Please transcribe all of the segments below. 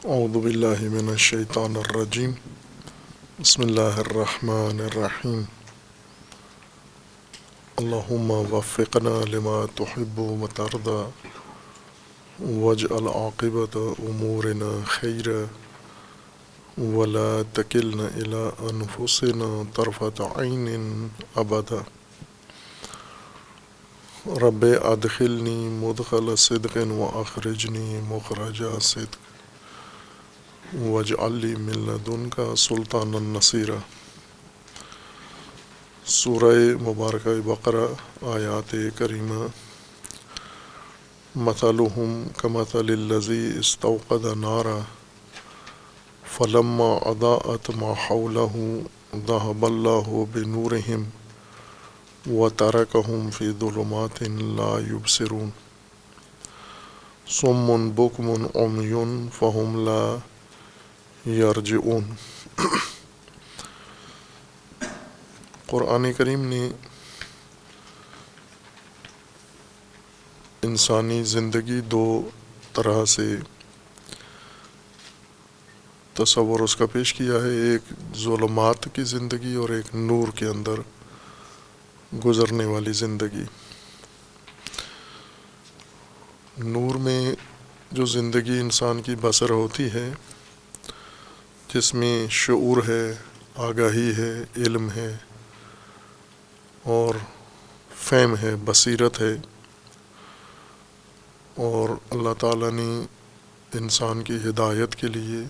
اعوذ باللہ من الشیطان الرجیم بسم اللہ الرحمن الرحیم اللہم وفقنا لما تحب وترضى واجعل عاقبت امورنا خیرا ولا تکلنا الى انفسنا طرفت عین ابدا رب ادخلنی مدخل صدق واخرجنی مخرج صدق واجعل لی من لدنک سلطانا نصیرا۔ سورہ مبارکہ بقرہ آیات کریمہ۔ مثلہم کمثل الذی استوقد نارا فلما اضاءت ما حولہ ذہب اللہ بنورہم وترکہم فی ظلمات لا یبصرون صم بکم عمی فہم لا یرجعون۔ قرآن کریم نے انسانی زندگی دو طرح سے تصور اس کا پیش کیا ہے، ایک ظلمات کی زندگی اور ایک نور کے اندر گزرنے والی زندگی۔ نور میں جو زندگی انسان کی بسر ہوتی ہے، جس میں شعور ہے، آگاہی ہے، علم ہے اور فہم ہے، بصیرت ہے، اور اللہ تعالیٰ نے انسان کی ہدایت کے لیے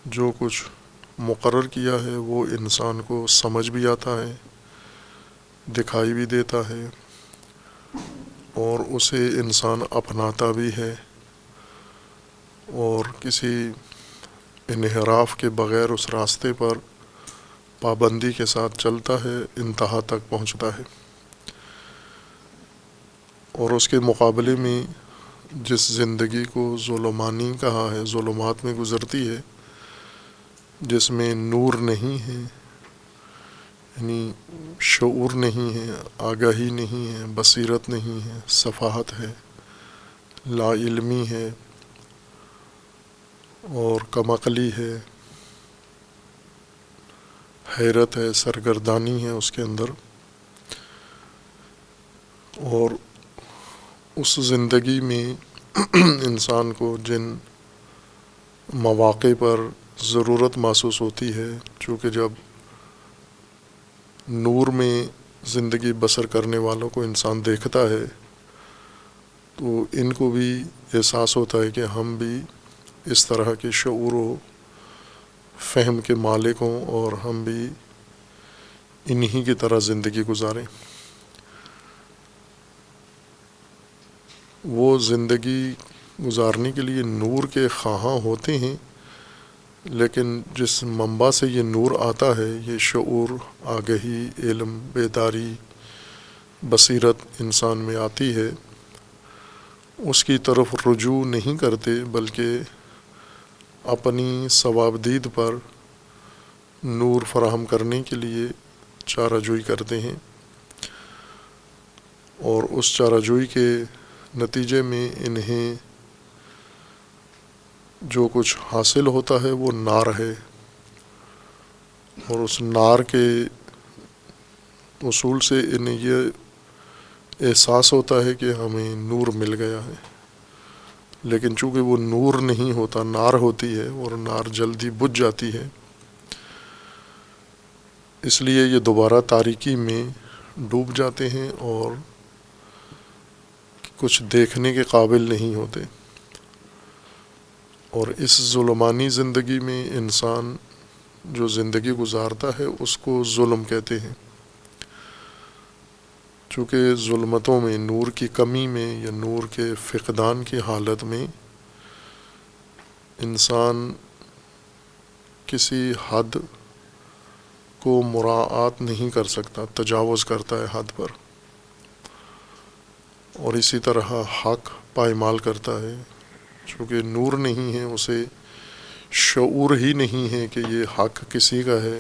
جو کچھ مقرر کیا ہے وہ انسان کو سمجھ بھی آتا ہے، دکھائی بھی دیتا ہے اور اسے انسان اپناتا بھی ہے، اور کسی انحراف کے بغیر اس راستے پر پابندی کے ساتھ چلتا ہے، انتہا تک پہنچتا ہے۔ اور اس کے مقابلے میں جس زندگی کو ظلمانی کہا ہے، ظلمات میں گزرتی ہے، جس میں نور نہیں ہے، یعنی شعور نہیں ہے، آگاہی نہیں ہے، بصیرت نہیں ہے، صفاحت ہے، لا علمی ہے اور کم عقلی ہے، حیرت ہے، سرگردانی ہے اس کے اندر، اور اس زندگی میں انسان کو جن مواقع پر ضرورت محسوس ہوتی ہے، چونکہ جب نور میں زندگی بسر کرنے والوں کو انسان دیکھتا ہے تو ان کو بھی احساس ہوتا ہے کہ ہم بھی اس طرح کے شعور و فہم کے مالک ہوں اور ہم بھی انہی کی طرح زندگی گزاریں۔ وہ زندگی گزارنے کے لیے نور کے خواہاں ہوتے ہیں، لیکن جس منبع سے یہ نور آتا ہے، یہ شعور، آگہی، علم، بیداری، بصیرت انسان میں آتی ہے، اس کی طرف رجوع نہیں کرتے بلکہ اپنی ثوابدید پر نور فراہم کرنے کے لیے چارہ جوئی کرتے ہیں، اور اس چارہ جوئی کے نتیجے میں انہیں جو کچھ حاصل ہوتا ہے وہ نار ہے، اور اس نار کے اصول سے انہیں یہ احساس ہوتا ہے کہ ہمیں نور مل گیا ہے، لیکن چونکہ وہ نور نہیں ہوتا، نار ہوتی ہے اور نار جلدی بجھ جاتی ہے، اس لیے یہ دوبارہ تاریکی میں ڈوب جاتے ہیں اور کچھ دیکھنے کے قابل نہیں ہوتے۔ اور اس ظلمانی زندگی میں انسان جو زندگی گزارتا ہے اس کو ظلم کہتے ہیں، چونکہ ظلمتوں میں، نور کی کمی میں یا نور کے فقدان کی حالت میں انسان کسی حد کو مراعات نہیں کر سکتا، تجاوز کرتا ہے حد پر، اور اسی طرح حق پائمال کرتا ہے، چونکہ نور نہیں ہے، اسے شعور ہی نہیں ہے کہ یہ حق کسی کا ہے،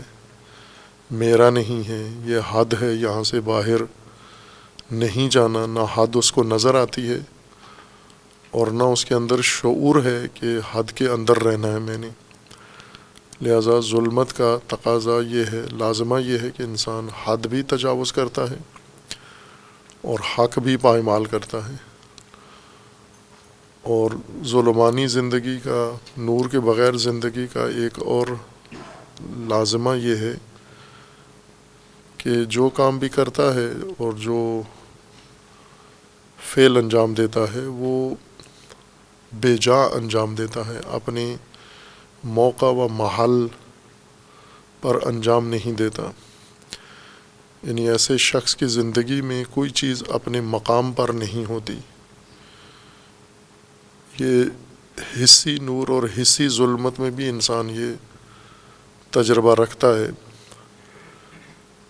میرا نہیں ہے، یہ حد ہے، یہاں سے باہر نہیں جانا، نہ حد اس کو نظر آتی ہے، اور نہ اس کے اندر شعور ہے کہ حد کے اندر رہنا ہے میں نے۔ لہٰذا ظلمت کا تقاضا یہ ہے، لازمہ یہ ہے کہ انسان حد بھی تجاوز کرتا ہے اور حق بھی پائمال کرتا ہے، اور ظلمانی زندگی کا، نور کے بغیر زندگی کا ایک اور لازمہ یہ ہے کہ جو کام بھی کرتا ہے اور جو فعل انجام دیتا ہے وہ بے جا انجام دیتا ہے، اپنے موقع و محل پر انجام نہیں دیتا۔ یعنی ایسے شخص کی زندگی میں کوئی چیز اپنے مقام پر نہیں ہوتی۔ یہ حصی نور اور حصی ظلمت میں بھی انسان یہ تجربہ رکھتا ہے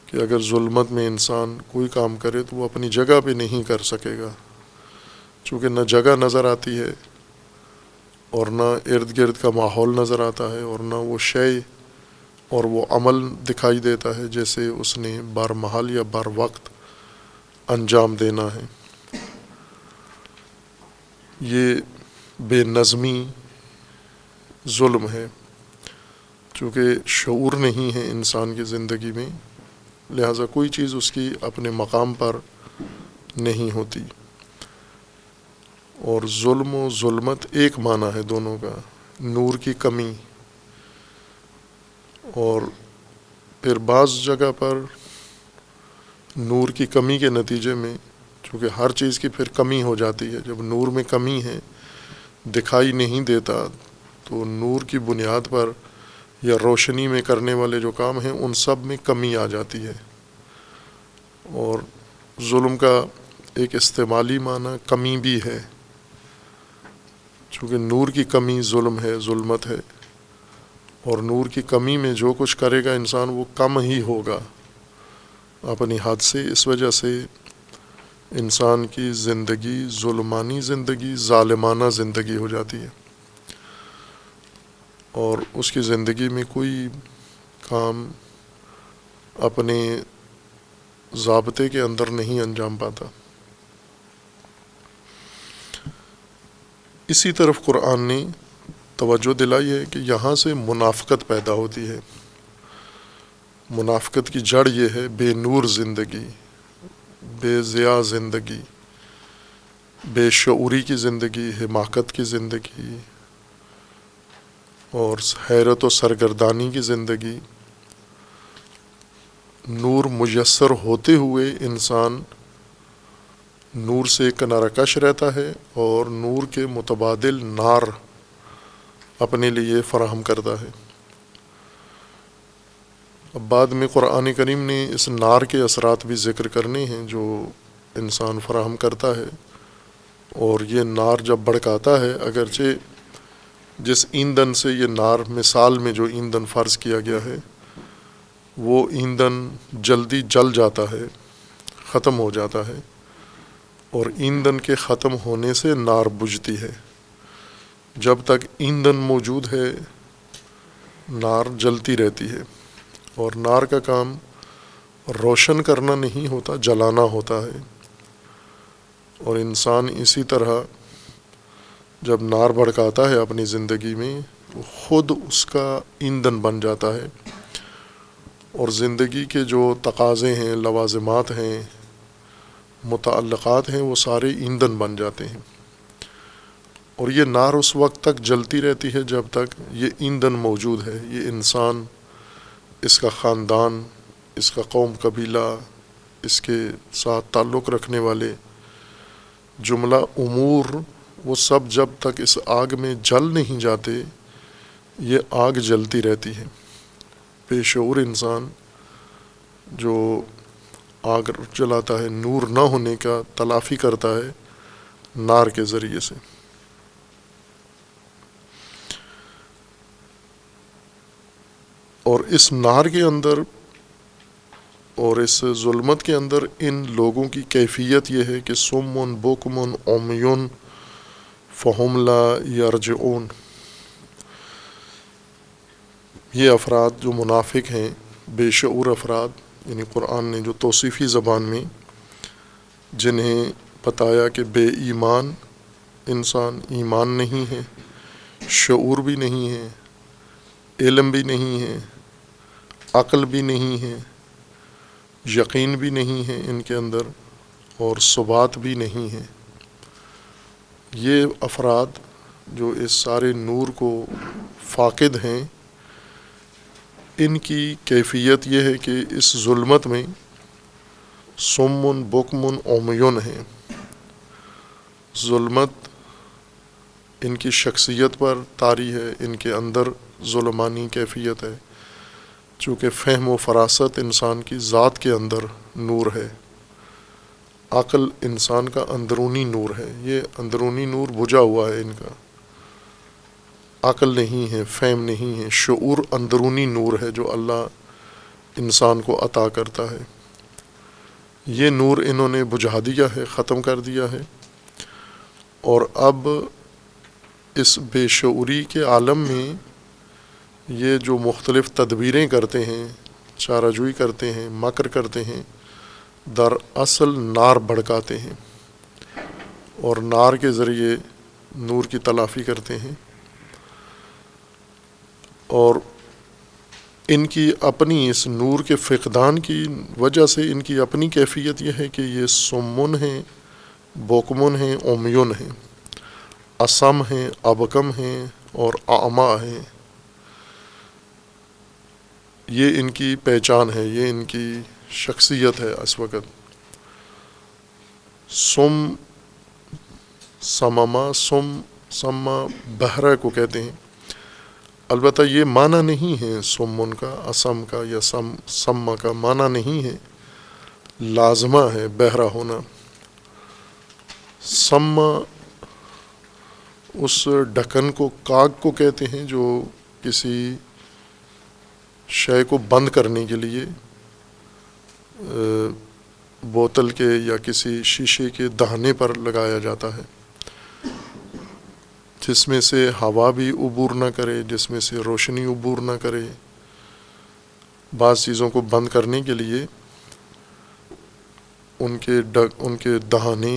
کہ اگر ظلمت میں انسان کوئی کام کرے تو وہ اپنی جگہ پہ نہیں کر سکے گا، چونکہ نہ جگہ نظر آتی ہے اور نہ ارد گرد کا ماحول نظر آتا ہے، اور نہ وہ شے اور وہ عمل دکھائی دیتا ہے جیسے اس نے بر محل یا بر وقت انجام دینا ہے۔ یہ بے نظمی ظلم ہے، چونکہ شعور نہیں ہے انسان کی زندگی میں، لہٰذا کوئی چیز اس کی اپنے مقام پر نہیں ہوتی۔ اور ظلم و ظلمت ایک معنی ہے دونوں کا، نور کی کمی، اور پھر بعض جگہ پر نور کی کمی کے نتیجے میں، چونکہ ہر چیز کی پھر کمی ہو جاتی ہے، جب نور میں کمی ہے دکھائی نہیں دیتا تو نور کی بنیاد پر یا روشنی میں کرنے والے جو کام ہیں ان سب میں کمی آ جاتی ہے۔ اور ظلم کا ایک استعمالی معنی کمی بھی ہے، چونکہ نور کی کمی ظلم ہے، ظلمت ہے، اور نور کی کمی میں جو کچھ کرے گا انسان وہ کم ہی ہوگا اپنی حد سے۔ اس وجہ سے انسان کی زندگی ظلمانی زندگی، ظالمانہ زندگی ہو جاتی ہے، اور اس کی زندگی میں کوئی کام اپنے ضابطے کے اندر نہیں انجام پاتا۔ اسی طرف قرآن نے توجہ دلائی ہے کہ یہاں سے منافقت پیدا ہوتی ہے۔ منافقت کی جڑ یہ ہے بے نور زندگی، بے ضیاء زندگی، بے شعوری کی زندگی، حماقت کی زندگی اور حیرت و سرگردانی کی زندگی۔ نور میسر ہوتے ہوئے انسان نور سے کنارہ کش رہتا ہے اور نور کے متبادل نار اپنے لیے فراہم کرتا ہے۔ اب بعد میں قرآن کریم نے اس نار کے اثرات بھی ذکر کرنے ہیں جو انسان فراہم کرتا ہے، اور یہ نار جب بھڑکاتا ہے، اگرچہ جس ایندھن سے یہ نار، مثال میں جو ایندھن فرض کیا گیا ہے وہ ایندھن جلدی جل جاتا ہے، ختم ہو جاتا ہے، اور ایندھن کے ختم ہونے سے نار بجھتی ہے۔ جب تک ایندھن موجود ہے نار جلتی رہتی ہے، اور نار کا کام روشن کرنا نہیں ہوتا، جلانا ہوتا ہے۔ اور انسان اسی طرح جب نار بھڑکاتا ہے اپنی زندگی میں وہ خود اس کا ایندھن بن جاتا ہے، اور زندگی کے جو تقاضے ہیں، لوازمات ہیں، متعلقات ہیں، وہ سارے ایندھن بن جاتے ہیں۔ اور یہ نار اس وقت تک جلتی رہتی ہے جب تک یہ ایندھن موجود ہے، یہ انسان، اس کا خاندان، اس کا قوم قبیلہ، اس کے ساتھ تعلق رکھنے والے جملہ امور، وہ سب جب تک اس آگ میں جل نہیں جاتے یہ آگ جلتی رہتی ہے۔ بے شعور انسان جو آگ جلاتا ہے، نور نہ ہونے کا تلافی کرتا ہے نار کے ذریعے سے۔ اور اس نار کے اندر اور اس ظلمت کے اندر ان لوگوں کی کیفیت یہ ہے کہ سمن بکمن عمیون فہم لا یرجعون، یہ افراد جو منافق ہیں، بے شعور افراد، یعنی قرآن نے جو توصیفی زبان میں جنہیں بتایا کہ بے ایمان انسان ایمان نہیں ہے، شعور بھی نہیں ہے، علم بھی نہیں ہے، عقل بھی نہیں ہے، یقین بھی نہیں ہے ان کے اندر، اور ثبات بھی نہیں ہے۔ یہ افراد جو اس سارے نور کو فاقد ہیں، ان کی کیفیت یہ ہے کہ اس ظلمت میں سمن بکمن عمیون ہیں۔ ظلمت ان کی شخصیت پر طاری ہے، ان کے اندر ظلمانی کیفیت ہے، چونکہ فہم و فراست انسان کی ذات کے اندر نور ہے۔ عقل انسان کا اندرونی نور ہے، یہ اندرونی نور بجھا ہوا ہے ان کا، عقل نہیں ہے، فہم نہیں ہے، شعور اندرونی نور ہے جو اللہ انسان کو عطا کرتا ہے۔ یہ نور انہوں نے بجھا دیا ہے، ختم کر دیا ہے، اور اب اس بے شعوری کے عالم میں یہ جو مختلف تدبیریں کرتے ہیں، چارہ جوئی کرتے ہیں، مکر کرتے ہیں، در اصل نار بھڑکاتے ہیں اور نار کے ذریعے نور کی تلافی کرتے ہیں۔ اور ان کی اپنی اس نور کے فقدان کی وجہ سے ان کی اپنی کیفیت یہ ہے کہ یہ سمن ہیں، بوکمن ہیں، عمیون ہیں، اصم ہیں، ابکم ہیں اور اعمیٰ ہیں۔ یہ ان کی پہچان ہے، یہ ان کی شخصیت ہے اس وقت۔ سم سمما سما بہرہ کو کہتے ہیں، البتہ یہ معنی نہیں ہے سمن کا، اسم کا یا سما کا معنی نہیں ہے، لازمہ ہے بہرہ ہونا۔ سما اس ڈھکن کو، کاگ کو کہتے ہیں جو کسی شے کو بند کرنے کے لیے بوتل کے یا کسی شیشے کے دہانے پر لگایا جاتا ہے، جس میں سے ہوا بھی عبور نہ کرے، جس میں سے روشنی عبور نہ کرے۔ بعض چیزوں کو بند کرنے کے لیے ان کے دہانے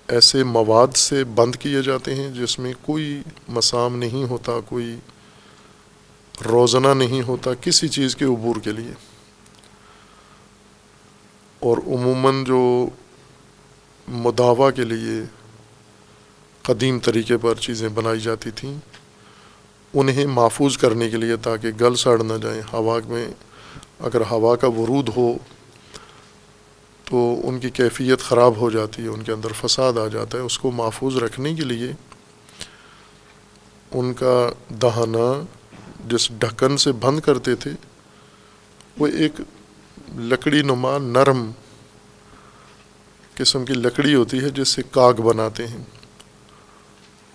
ایسے مواد سے بند کیے جاتے ہیں جس میں کوئی مسام نہیں ہوتا، کوئی روزنہ نہیں ہوتا کسی چیز کے عبور کے لیے۔ اور عموماً جو مداوا کے لیے قدیم طریقے پر چیزیں بنائی جاتی تھیں، انہیں محفوظ کرنے کے لیے تاکہ گل سڑ نہ جائیں، ہوا میں اگر ہوا کا ورود ہو تو ان کی کیفیت خراب ہو جاتی ہے، ان کے اندر فساد آ جاتا ہے۔ اس کو محفوظ رکھنے کے لیے ان کا دہانہ جس ڈھکن سے بند کرتے تھے وہ ایک لکڑی نما نرم قسم کی لکڑی ہوتی ہے جس سے کاگ بناتے ہیں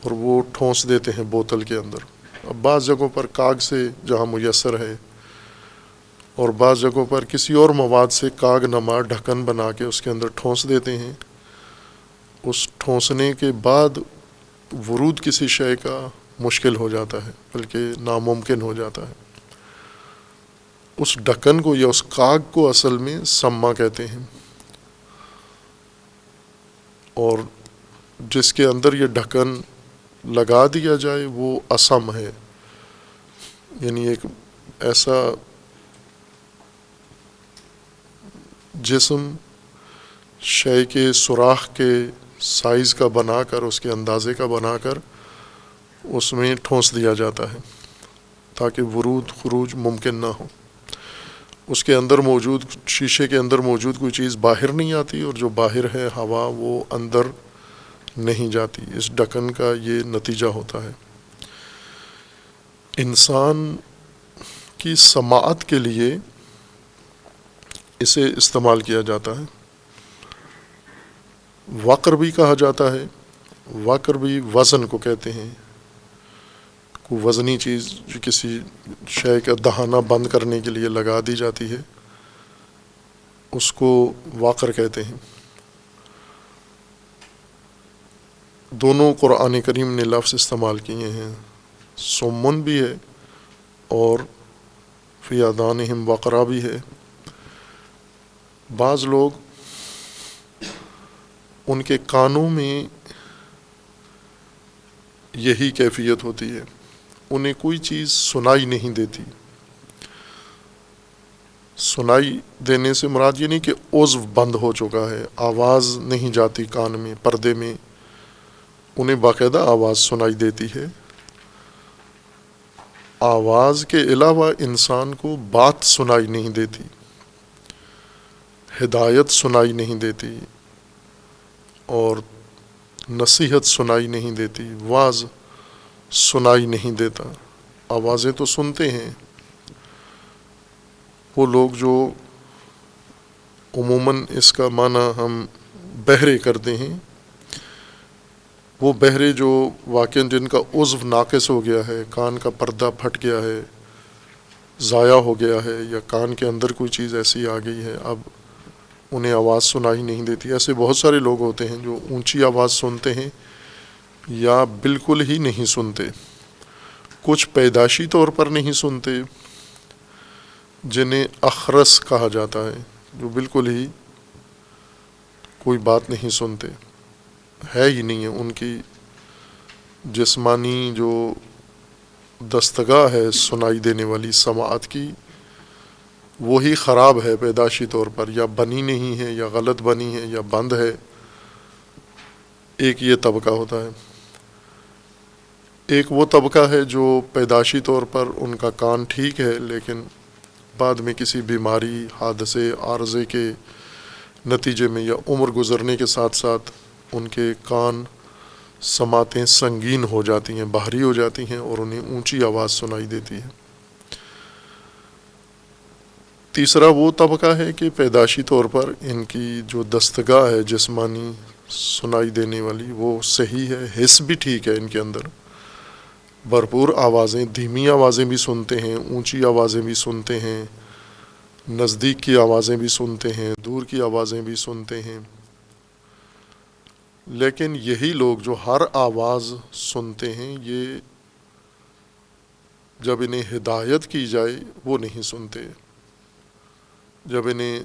اور وہ ٹھونس دیتے ہیں بوتل کے اندر۔ اب بعض جگہوں پر کاگ سے جہاں میسر ہے اور بعض جگہوں پر کسی اور مواد سے کاگ نما ڈھکن بنا کے اس کے اندر ٹھونس دیتے ہیں۔ اس ٹھونسنے کے بعد ورود کسی شے کا مشکل ہو جاتا ہے، بلکہ ناممکن ہو جاتا ہے۔ اس ڈھکن کو یا اس کاگ کو اصل میں سما کہتے ہیں، اور جس کے اندر یہ ڈھکن لگا دیا جائے وہ اسم ہے، یعنی ایک ایسا جسم شے کے سوراخ کے سائز کا بنا کر، اس کے اندازے کا بنا کر اس میں ٹھونس دیا جاتا ہے تاکہ ورود خروج ممکن نہ ہو۔ اس کے اندر موجود، شیشے کے اندر موجود کوئی چیز باہر نہیں آتی، اور جو باہر ہے ہوا وہ اندر نہیں جاتی۔ اس ڈھکن کا یہ نتیجہ ہوتا ہے۔ انسان کی سماعت کے لیے اسے استعمال کیا جاتا ہے۔ وقر بھی کہا جاتا ہے، وقر بھی وزن کو کہتے ہیں، کوئی وزنی چیز جو کسی شے کا دہانہ بند کرنے کے لیے لگا دی جاتی ہے اس کو وقر کہتے ہیں۔ دونوں قرآن کریم نے لفظ استعمال کیے ہیں، سمن بھی ہے اور فی آذانہم وقرا بھی ہے۔ بعض لوگ ان کے کانوں میں یہی کیفیت ہوتی ہے، انہیں کوئی چیز سنائی نہیں دیتی۔ سنائی دینے سے مراد یہ نہیں کہ عضو بند ہو چکا ہے، آواز نہیں جاتی کان میں، پردے میں، انہیں باقاعدہ آواز سنائی دیتی ہے۔ آواز کے علاوہ انسان کو بات سنائی نہیں دیتی، ہدایت سنائی نہیں دیتی، اور نصیحت سنائی نہیں دیتی، واعظ سنائی نہیں دیتا۔ آوازیں تو سنتے ہیں وہ لوگ جو عموماً اس کا معنی ہم بہرے کرتے ہیں، وہ بہرے جو واقعاً جن کا عضو ناقص ہو گیا ہے، کان کا پردہ پھٹ گیا ہے، ضائع ہو گیا ہے، یا کان کے اندر کوئی چیز ایسی آ گئی ہے، اب انہیں آواز سنائی نہیں دیتی۔ ایسے بہت سارے لوگ ہوتے ہیں جو اونچی آواز سنتے ہیں یا بالکل ہی نہیں سنتے، کچھ پیدائشی طور پر نہیں سنتے، جنہیں اخرس کہا جاتا ہے، جو بالکل ہی کوئی بات نہیں سنتے، ہے ہی نہیں ہے ان کی جسمانی جو دستگاہ ہے سنائی دینے والی سماعت کی، وہی خراب ہے پیدائشی طور پر، یا بنی نہیں ہے، یا غلط بنی ہے، یا بند ہے۔ ایک یہ طبقہ ہوتا ہے۔ ایک وہ طبقہ ہے جو پیدائشی طور پر ان کا کان ٹھیک ہے، لیکن بعد میں کسی بیماری، حادثے، عارضے کے نتیجے میں یا عمر گزرنے کے ساتھ ساتھ ان کے کان سماعتیں سنگین ہو جاتی ہیں، بھاری ہو جاتی ہیں، اور انہیں اونچی آواز سنائی دیتی ہے۔ تیسرا وہ طبقہ ہے کہ پیدائشی طور پر ان کی جو دستگاہ ہے جسمانی سنائی دینے والی وہ صحیح ہے، حس بھی ٹھیک ہے، ان کے اندر بھرپور آوازیں، دھیمی آوازیں بھی سنتے ہیں، اونچی آوازیں بھی سنتے ہیں، نزدیک کی آوازیں بھی سنتے ہیں، دور کی آوازیں بھی سنتے ہیں۔ لیکن یہی لوگ جو ہر آواز سنتے ہیں، یہ جب انہیں ہدایت کی جائے وہ نہیں سنتے، جب انہیں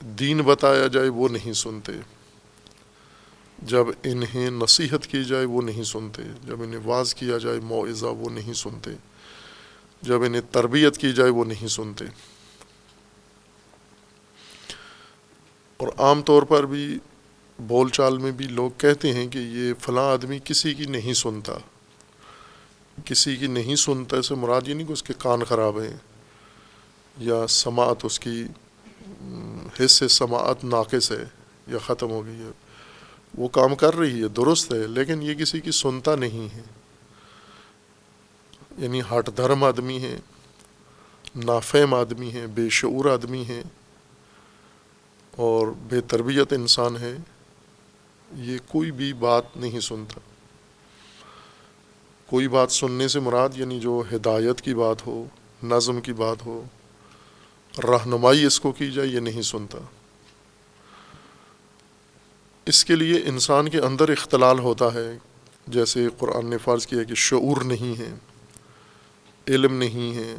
دین بتایا جائے وہ نہیں سنتے، جب انہیں نصیحت کی جائے وہ نہیں سنتے، جب انہیں واعظ کیا جائے، موعظہ، وہ نہیں سنتے، جب انہیں تربیت کی جائے وہ نہیں سنتے۔ اور عام طور پر بھی بول چال میں بھی لوگ کہتے ہیں کہ یہ فلاں آدمی کسی کی نہیں سنتا۔ کسی کی نہیں سنتا سے مراد یہ نہیں کہ اس کے کان خراب ہیں یا سماعت اس کی حس سماعت ناقص ہے یا ختم ہو گئی ہے، وہ کام کر رہی ہے، درست ہے، لیکن یہ کسی کی سنتا نہیں ہے، یعنی ہٹ دھرم آدمی ہے، نافہم آدمی ہے، بے شعور آدمی ہے اور بے تربیت انسان ہے، یہ کوئی بھی بات نہیں سنتا۔ کوئی بات سننے سے مراد یعنی جو ہدایت کی بات ہو، نظم کی بات ہو، رہنمائی اس کو کی جائے، یہ نہیں سنتا۔ اس کے لیے انسان کے اندر اختلال ہوتا ہے، جیسے قرآن نے فرض کیا کہ شعور نہیں ہے، علم نہیں ہے،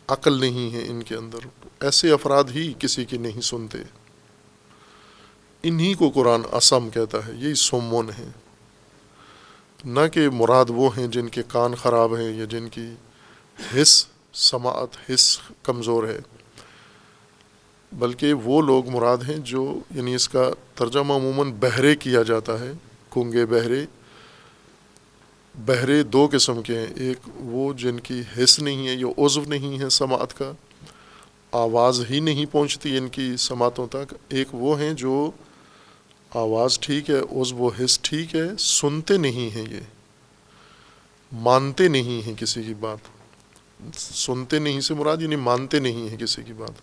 عقل نہیں ہے ان کے اندر، ایسے افراد ہی کسی کی نہیں سنتے۔ انہی کو قرآن اصم کہتا ہے، یہی سمون ہیں، نہ کہ مراد وہ ہیں جن کے کان خراب ہیں یا جن کی حس سماعت حس کمزور ہے، بلکہ وہ لوگ مراد ہیں جو، یعنی اس کا ترجمہ عموماً بہرے کیا جاتا ہے، گونگے بہرے۔ بہرے دو قسم کے ہیں، ایک وہ جن کی حس نہیں ہے، یہ عضو نہیں ہے سماعت کا، آواز ہی نہیں پہنچتی ان کی سماعتوں تک۔ ایک وہ ہیں جو آواز ٹھیک ہے، عضو و حس ٹھیک ہے، سنتے نہیں ہیں، یہ مانتے نہیں ہیں کسی کی بات۔ سنتے نہیں سے مراد یعنی مانتے نہیں ہیں کسی کی بات،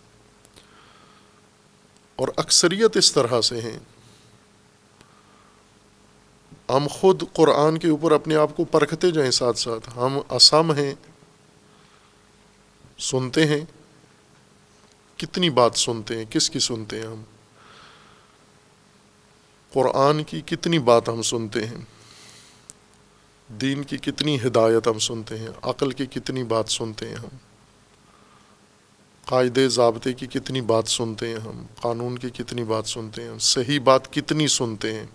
اور اکثریت اس طرح سے ہیں۔ ہم خود قرآن کے اوپر اپنے آپ کو پرکھتے جائیں، ساتھ ساتھ ہم اصم ہیں، سنتے ہیں، کتنی بات سنتے ہیں، کس کی سنتے ہیں ہم؟ قرآن کی کتنی بات ہم سنتے ہیں، دین کی کتنی ہدایت ہم سنتے ہیں، عقل کی کتنی بات سنتے ہیں ہم، قاعدے ضابطے کی کتنی بات سنتے ہیں ہم، قانون کی کتنی بات سنتے ہیں ہم، صحیح بات کتنی سنتے ہیں،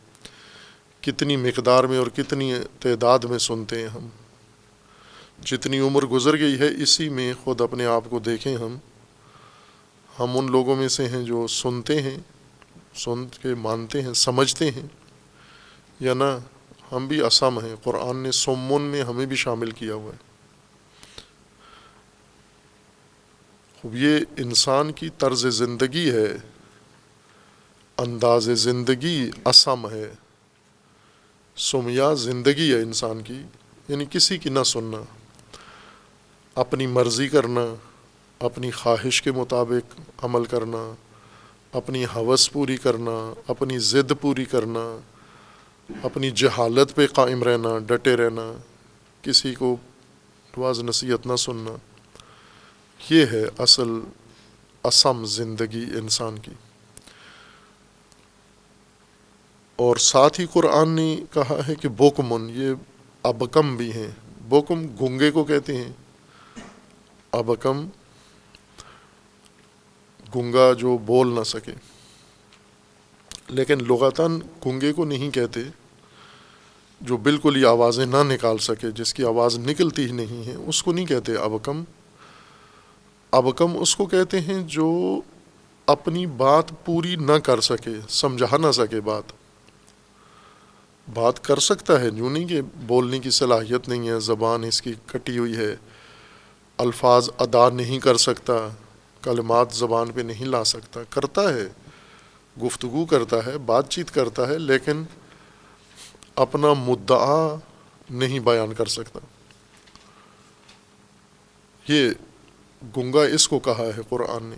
کتنی مقدار میں اور کتنی تعداد میں سنتے ہیں ہم. جتنی عمر گزر گئی ہے اسی میں خود اپنے آپ کو دیکھیں. ہم ان لوگوں میں سے ہیں جو سنتے ہیں، سن کے مانتے ہیں، سمجھتے ہیں، یا نہ ہم بھی اصم ہیں. قرآن نے سمن میں ہمیں بھی شامل کیا ہوا ہے. خوب یہ انسان کی طرز زندگی ہے، انداز زندگی اصم ہے. سمیا زندگی ہے انسان کی، یعنی کسی کی نہ سننا، اپنی مرضی کرنا، اپنی خواہش کے مطابق عمل کرنا، اپنی ہوس پوری کرنا، اپنی ضد پوری کرنا، اپنی جہالت پہ قائم رہنا، ڈٹے رہنا، کسی کو واز نصیحت نہ سننا. یہ ہے اصل اصم زندگی انسان کی. اور ساتھ ہی قرآن نے کہا ہے کہ بوکمن، یہ ابکم بھی ہیں. بوکم گونگے کو کہتے ہیں، ابکم گونگا جو بول نہ سکے. لیکن لغتاً گونگے کو نہیں کہتے، جو بالکل ہی آوازیں نہ نکال سکے، جس کی آواز نکلتی ہی نہیں ہے، اس کو نہیں کہتے ابکم. ابکم اس کو کہتے ہیں جو اپنی بات پوری نہ کر سکے، سمجھا نہ سکے. بات کر سکتا ہے، یوں نہیں کہ بولنے کی صلاحیت نہیں ہے، زبان اس کی کٹی ہوئی ہے، الفاظ ادا نہیں کر سکتا، کلمات زبان پہ نہیں لا سکتا. کرتا ہے، گفتگو کرتا ہے، بات چیت کرتا ہے، لیکن اپنا مدعا نہیں بیان کر سکتا. یہ گنگا اس کو کہا ہے قرآن نے.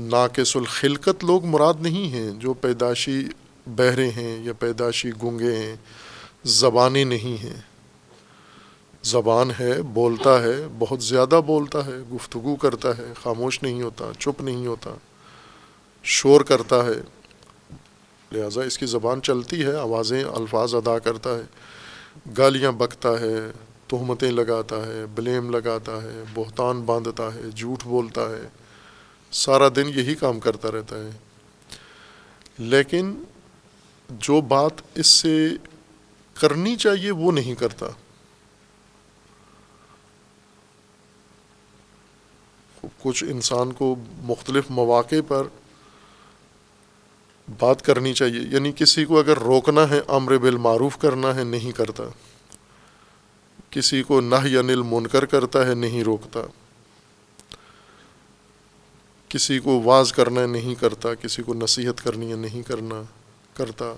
ناقص الخلقت لوگ مراد نہیں ہیں جو پیدائشی بہرے ہیں یا پیدائشی گونگے ہیں، زبانیں نہیں ہیں. زبان ہے، بولتا ہے، بہت زیادہ بولتا ہے، گفتگو کرتا ہے، خاموش نہیں ہوتا، چپ نہیں ہوتا، شور کرتا ہے. لہٰذا اس کی زبان چلتی ہے، آوازیں، الفاظ ادا کرتا ہے، گالیاں بکتا ہے، تہمتیں لگاتا ہے، بلیم لگاتا ہے، بہتان باندھتا ہے، جھوٹ بولتا ہے، سارا دن یہی کام کرتا رہتا ہے. لیکن جو بات اس سے کرنی چاہیے وہ نہیں کرتا. کچھ انسان کو مختلف مواقع پر بات کرنی چاہیے، یعنی کسی کو اگر روکنا ہے، امر بالمعروف کرنا ہے، نہیں کرتا. کسی کو نہی عن المنکر کرتا ہے، نہیں روکتا. کسی کو واعظ کرنا ہے، نہیں کرتا. کسی کو نصیحت کرنی ہے، نہیں کرتا.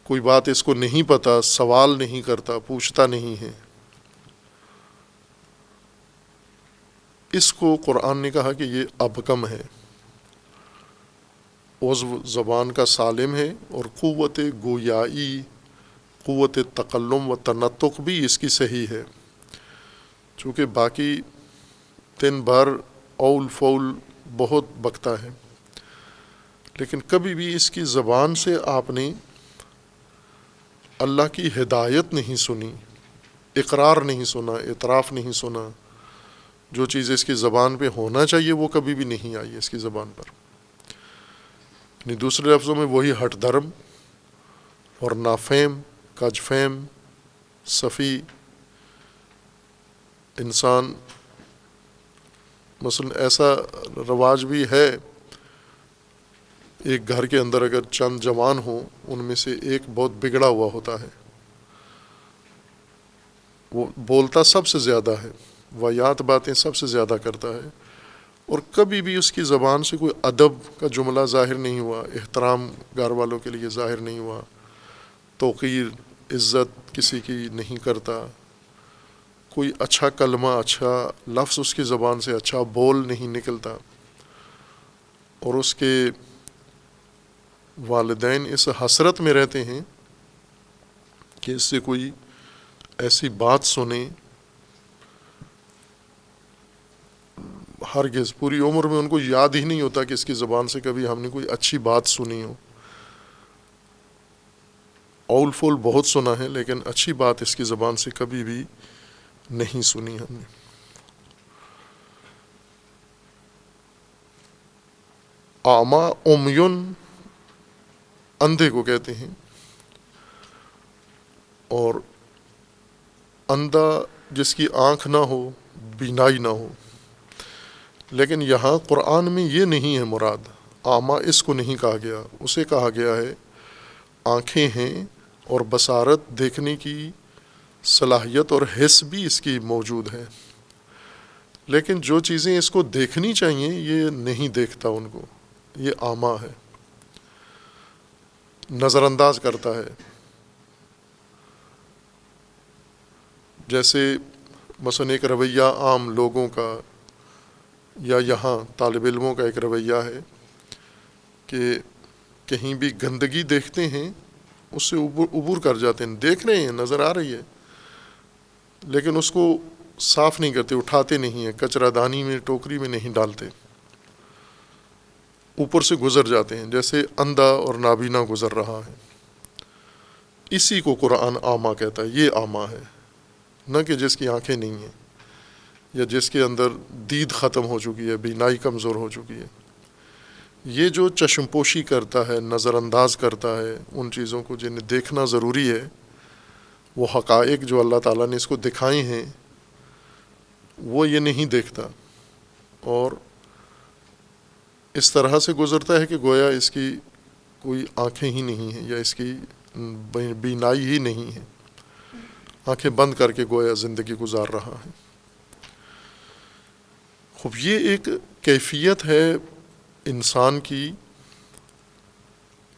کوئی بات اس کو نہیں پتہ، سوال نہیں کرتا، پوچھتا نہیں ہے. اس کو قرآن نے کہا کہ یہ ابکم ہے، عضو زبان کا سالم ہے، اور قوت گویائی، قوت تکلم و تنطق بھی اس کی صحیح ہے. چونکہ باقی دن بھر اول فول بہت بکتا ہے، لیکن کبھی بھی اس کی زبان سے آپ نے اللہ کی ہدایت نہیں سنی، اقرار نہیں سنا، اعتراف نہیں سنا. جو چیز اس کی زبان پہ ہونا چاہیے وہ کبھی بھی نہیں آئی اس کی زبان پر. یعنی دوسرے لفظوں میں وہی ہٹ دھرم اور نافہم، کج فہم، صفی انسان. مثلا ایسا رواج بھی ہے، ایک گھر کے اندر اگر چند جوان ہوں، ان میں سے ایک بہت بگڑا ہوا ہوتا ہے، وہ بولتا سب سے زیادہ ہے، واہیات باتیں سب سے زیادہ کرتا ہے، اور کبھی بھی اس کی زبان سے کوئی ادب کا جملہ ظاہر نہیں ہوا، احترام گھر والوں کے لیے ظاہر نہیں ہوا، توقیر، عزت کسی کی نہیں کرتا، کوئی اچھا کلمہ، اچھا لفظ اس کی زبان سے، اچھا بول نہیں نکلتا. اور اس کے والدین اس حسرت میں رہتے ہیں کہ اس سے کوئی ایسی بات سنیں. ہرگز پوری عمر میں ان کو یاد ہی نہیں ہوتا کہ اس کی زبان سے کبھی ہم نے کوئی اچھی بات سنی ہو. اول فول بہت سنا ہے، لیکن اچھی بات اس کی زبان سے کبھی بھی نہیں سنی ہم نے. اعمیٰ امیون اندھے کو کہتے ہیں. اور اندھا جس کی آنکھ نہ ہو، بینائی نہ ہو. لیکن یہاں قرآن میں یہ نہیں ہے مراد، اعمیٰ اس کو نہیں کہا گیا، اسے کہا گیا ہے آنکھیں ہیں اور بصارت، دیکھنے کی صلاحیت اور حس بھی اس کی موجود ہے، لیکن جو چیزیں اس کو دیکھنی چاہیے یہ نہیں دیکھتا، ان کو یہ اعمیٰ ہے، نظر انداز کرتا ہے. جیسے مثلا ایک رویہ عام لوگوں کا یا یہاں طالب علموں کا ایک رویہ ہے کہ کہیں بھی گندگی دیکھتے ہیں اس سے عبور کر جاتے ہیں، دیکھ رہے ہیں، نظر آ رہی ہے، لیکن اس کو صاف نہیں کرتے، اٹھاتے نہیں ہیں، کچرا دانی میں، ٹوکری میں نہیں ڈالتے، اوپر سے گزر جاتے ہیں، جیسے اندھا اور نابینا گزر رہا ہے. اسی کو قرآن اعمیٰ کہتا ہے، یہ اعمیٰ ہے، نہ کہ جس کی آنکھیں نہیں ہیں یا جس کے اندر دید ختم ہو چکی ہے، بینائی کمزور ہو چکی ہے. یہ جو چشم پوشی کرتا ہے، نظر انداز کرتا ہے ان چیزوں کو جنہیں دیکھنا ضروری ہے، وہ حقائق جو اللہ تعالیٰ نے اس کو دکھائے ہیں وہ یہ نہیں دیکھتا، اور اس طرح سے گزرتا ہے کہ گویا اس کی کوئی آنکھیں ہی نہیں ہیں یا اس کی بینائی ہی نہیں ہے، آنکھیں بند کر کے گویا زندگی گزار رہا ہے. خوب یہ ایک کیفیت ہے انسان کی،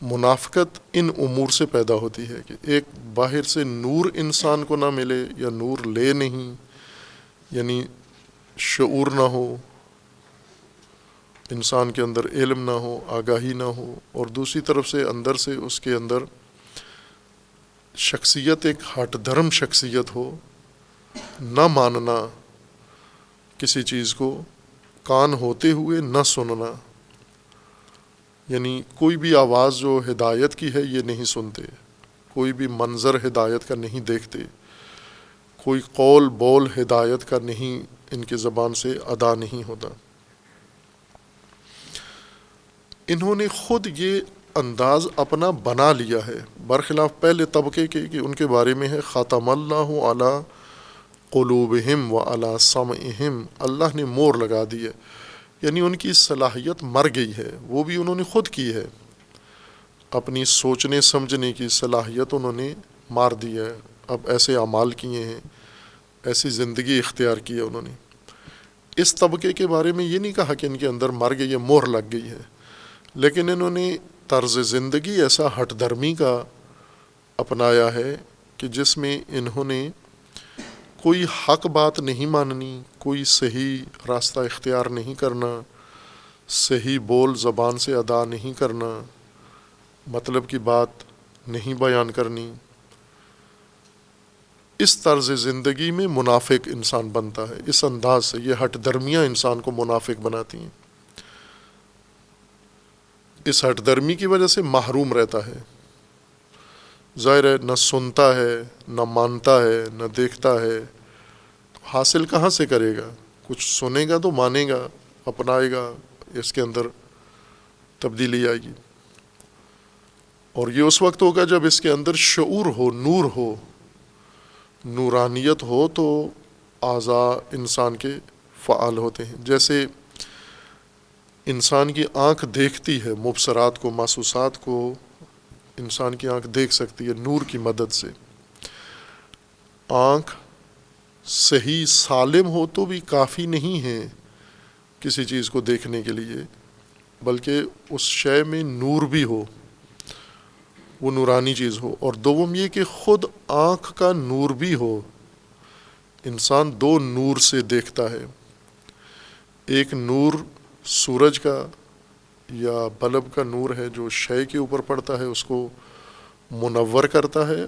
منافقت ان امور سے پیدا ہوتی ہے کہ ایک باہر سے نور انسان کو نہ ملے یا نور لے نہیں، یعنی شعور نہ ہو، انسان کے اندر علم نہ ہو، آگاہی نہ ہو، اور دوسری طرف سے اندر سے اس کے اندر شخصیت ایک ہٹ دھرم شخصیت ہو، نہ ماننا کسی چیز کو، کان ہوتے ہوئے نہ سننا، یعنی کوئی بھی آواز جو ہدایت کی ہے یہ نہیں سنتے، کوئی بھی منظر ہدایت کا نہیں دیکھتے، کوئی قول بول ہدایت کا نہیں ان کی زبان سے ادا نہیں ہوتا. انہوں نے خود یہ انداز اپنا بنا لیا ہے، برخلاف پہلے طبقے کے کہ ان کے بارے میں ہے ختم اللہ علی قلوبہم وعلی سمعہم، اللہ نے مور لگا دی ہے، یعنی ان کی صلاحیت مر گئی ہے، وہ بھی انہوں نے خود کی ہے، اپنی سوچنے سمجھنے کی صلاحیت انہوں نے مار دی ہے، اب ایسے اعمال کیے ہیں، ایسی زندگی اختیار کی ہے انہوں نے. اس طبقے کے بارے میں یہ نہیں کہا کہ ان کے اندر مر گئی ہے، مہر لگ گئی ہے، لیکن انہوں نے طرز زندگی ایسا ہٹ درمی کا اپنایا ہے کہ جس میں انہوں نے کوئی حق بات نہیں ماننی، کوئی صحیح راستہ اختیار نہیں کرنا، صحیح بول زبان سے ادا نہیں کرنا، مطلب کی بات نہیں بیان کرنی. اس طرز زندگی میں منافق انسان بنتا ہے، اس انداز سے یہ ہٹ درمیاں انسان کو منافق بناتی ہیں. اس ہٹ درمی کی وجہ سے محروم رہتا ہے، ظاہر ہے نہ سنتا ہے، نہ مانتا ہے، نہ دیکھتا ہے، حاصل کہاں سے کرے گا؟ کچھ سنے گا تو مانے گا، اپنائے گا، اس کے اندر تبدیلی آئے گی. اور یہ اس وقت ہوگا جب اس کے اندر شعور ہو، نور ہو، نورانیت ہو، تو اعضاء انسان کے فعال ہوتے ہیں. جیسے انسان کی آنکھ دیکھتی ہے، مبصرات کو، محسوسات کو انسان کی آنکھ دیکھ سکتی ہے نور کی مدد سے. آنکھ صحیح سالم ہو تو بھی کافی نہیں ہے کسی چیز کو دیکھنے کے لیے، بلکہ اس شے میں نور بھی ہو، وہ نورانی چیز ہو. اور دوم یہ کہ خود آنکھ کا نور بھی ہو. انسان دو نور سے دیکھتا ہے، ایک نور سورج کا یا بلب کا نور ہے جو شے کے اوپر پڑتا ہے اس کو منور کرتا ہے،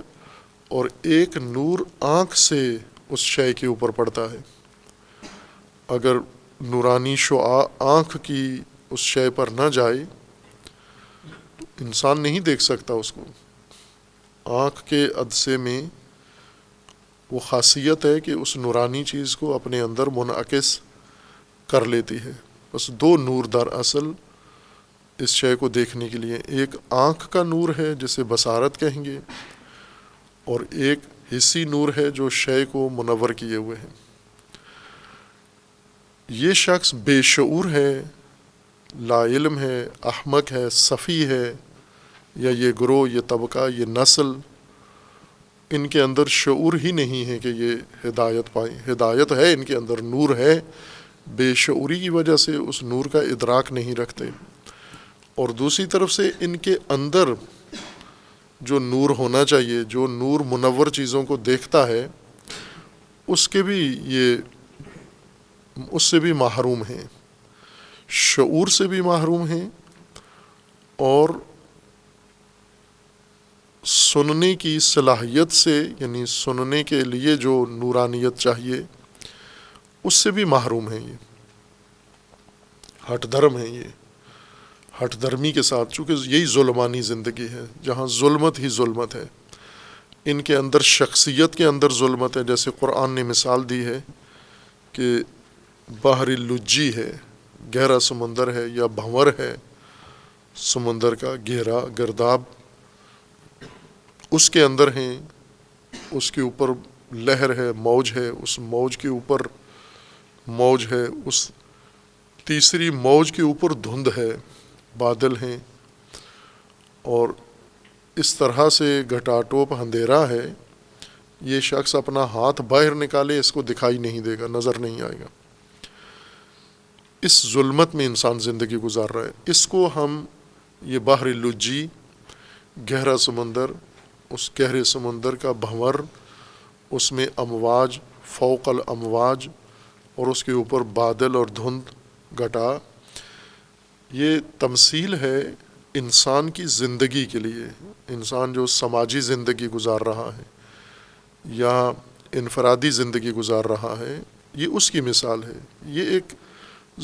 اور ایک نور آنکھ سے اس شے کے اوپر پڑتا ہے. اگر نورانی شعاع آنکھ کی اس شے پر نہ جائے تو انسان نہیں دیکھ سکتا اس کو. آنکھ کے عدسے میں وہ خاصیت ہے کہ اس نورانی چیز کو اپنے اندر منعکس کر لیتی ہے. بس دو نور در اصل اس شے کو دیکھنے کے لیے، ایک آنکھ کا نور ہے جسے بصارت کہیں گے، اور ایک حصی نور ہے جو شے کو منور کیے ہوئے ہیں۔ یہ شخص بے شعور ہے، لا علم ہے، احمق ہے، سفی ہے، یا یہ گروہ، یہ طبقہ، یہ نسل، ان کے اندر شعور ہی نہیں ہے کہ یہ ہدایت پائیں۔ ہدایت ہے ان کے اندر، نور ہے، بے شعوری کی وجہ سے اس نور کا ادراک نہیں رکھتے۔ اور دوسری طرف سے ان کے اندر جو نور ہونا چاہیے، جو نور منور چیزوں کو دیکھتا ہے، اس سے بھی محروم ہیں، شعور سے بھی محروم ہیں، اور سننے کی صلاحیت سے، یعنی سننے کے لیے جو نورانیت چاہیے، اس سے بھی محروم ہیں۔ یہ ہٹ دھرم ہیں، یہ ہٹ دھرمی کے ساتھ، چونکہ یہی ظلمانی زندگی ہے جہاں ظلمت ہی ظلمت ہے۔ ان کے اندر شخصیت کے اندر ظلمت ہے، جیسے قرآن نے مثال دی ہے کہ بحر لجی ہے، گہرا سمندر ہے، یا بھنور ہے سمندر کا گہرا گرداب، اس کے اندر ہیں، اس کے اوپر لہر ہے، موج ہے، اس موج کے اوپر موج ہے، اس تیسری موج کے اوپر دھند ہے، بادل ہیں، اور اس طرح سے گھٹا ٹوپ اندھیرا ہے۔ یہ شخص اپنا ہاتھ باہر نکالے، اس کو دکھائی نہیں دے گا، نظر نہیں آئے گا۔ اس ظلمت میں انسان زندگی گزار رہا ہے۔ اس کو ہم یہ بحر لجی، گہرا سمندر، اس گہرے سمندر کا بھنور، اس میں امواج فوق الامواج، اور اس کے اوپر بادل اور دھند گھٹا، یہ تمثیل ہے انسان کی زندگی کے لیے۔ انسان جو سماجی زندگی گزار رہا ہے یا انفرادی زندگی گزار رہا ہے، یہ اس کی مثال ہے۔ یہ ایک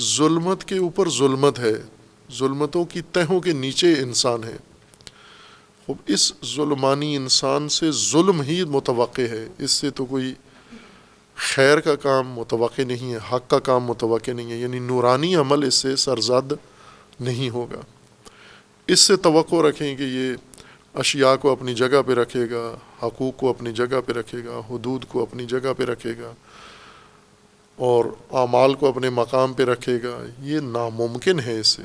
ظلمت کے اوپر ظلمت ہے، ظلمتوں کی تہوں کے نیچے انسان ہے۔ خب اس ظلمانی انسان سے ظلم ہی متوقع ہے، اس سے تو کوئی خیر کا کام متوقع نہیں ہے، حق کا کام متوقع نہیں ہے، یعنی نورانی عمل اس سے سرزد نہیں ہوگا۔ اس سے توقع رکھیں کہ یہ اشیاء کو اپنی جگہ پہ رکھے گا، حقوق کو اپنی جگہ پہ رکھے گا، حدود کو اپنی جگہ پہ رکھے گا، اور اعمال کو اپنے مقام پہ رکھے گا، یہ ناممکن ہے اس سے،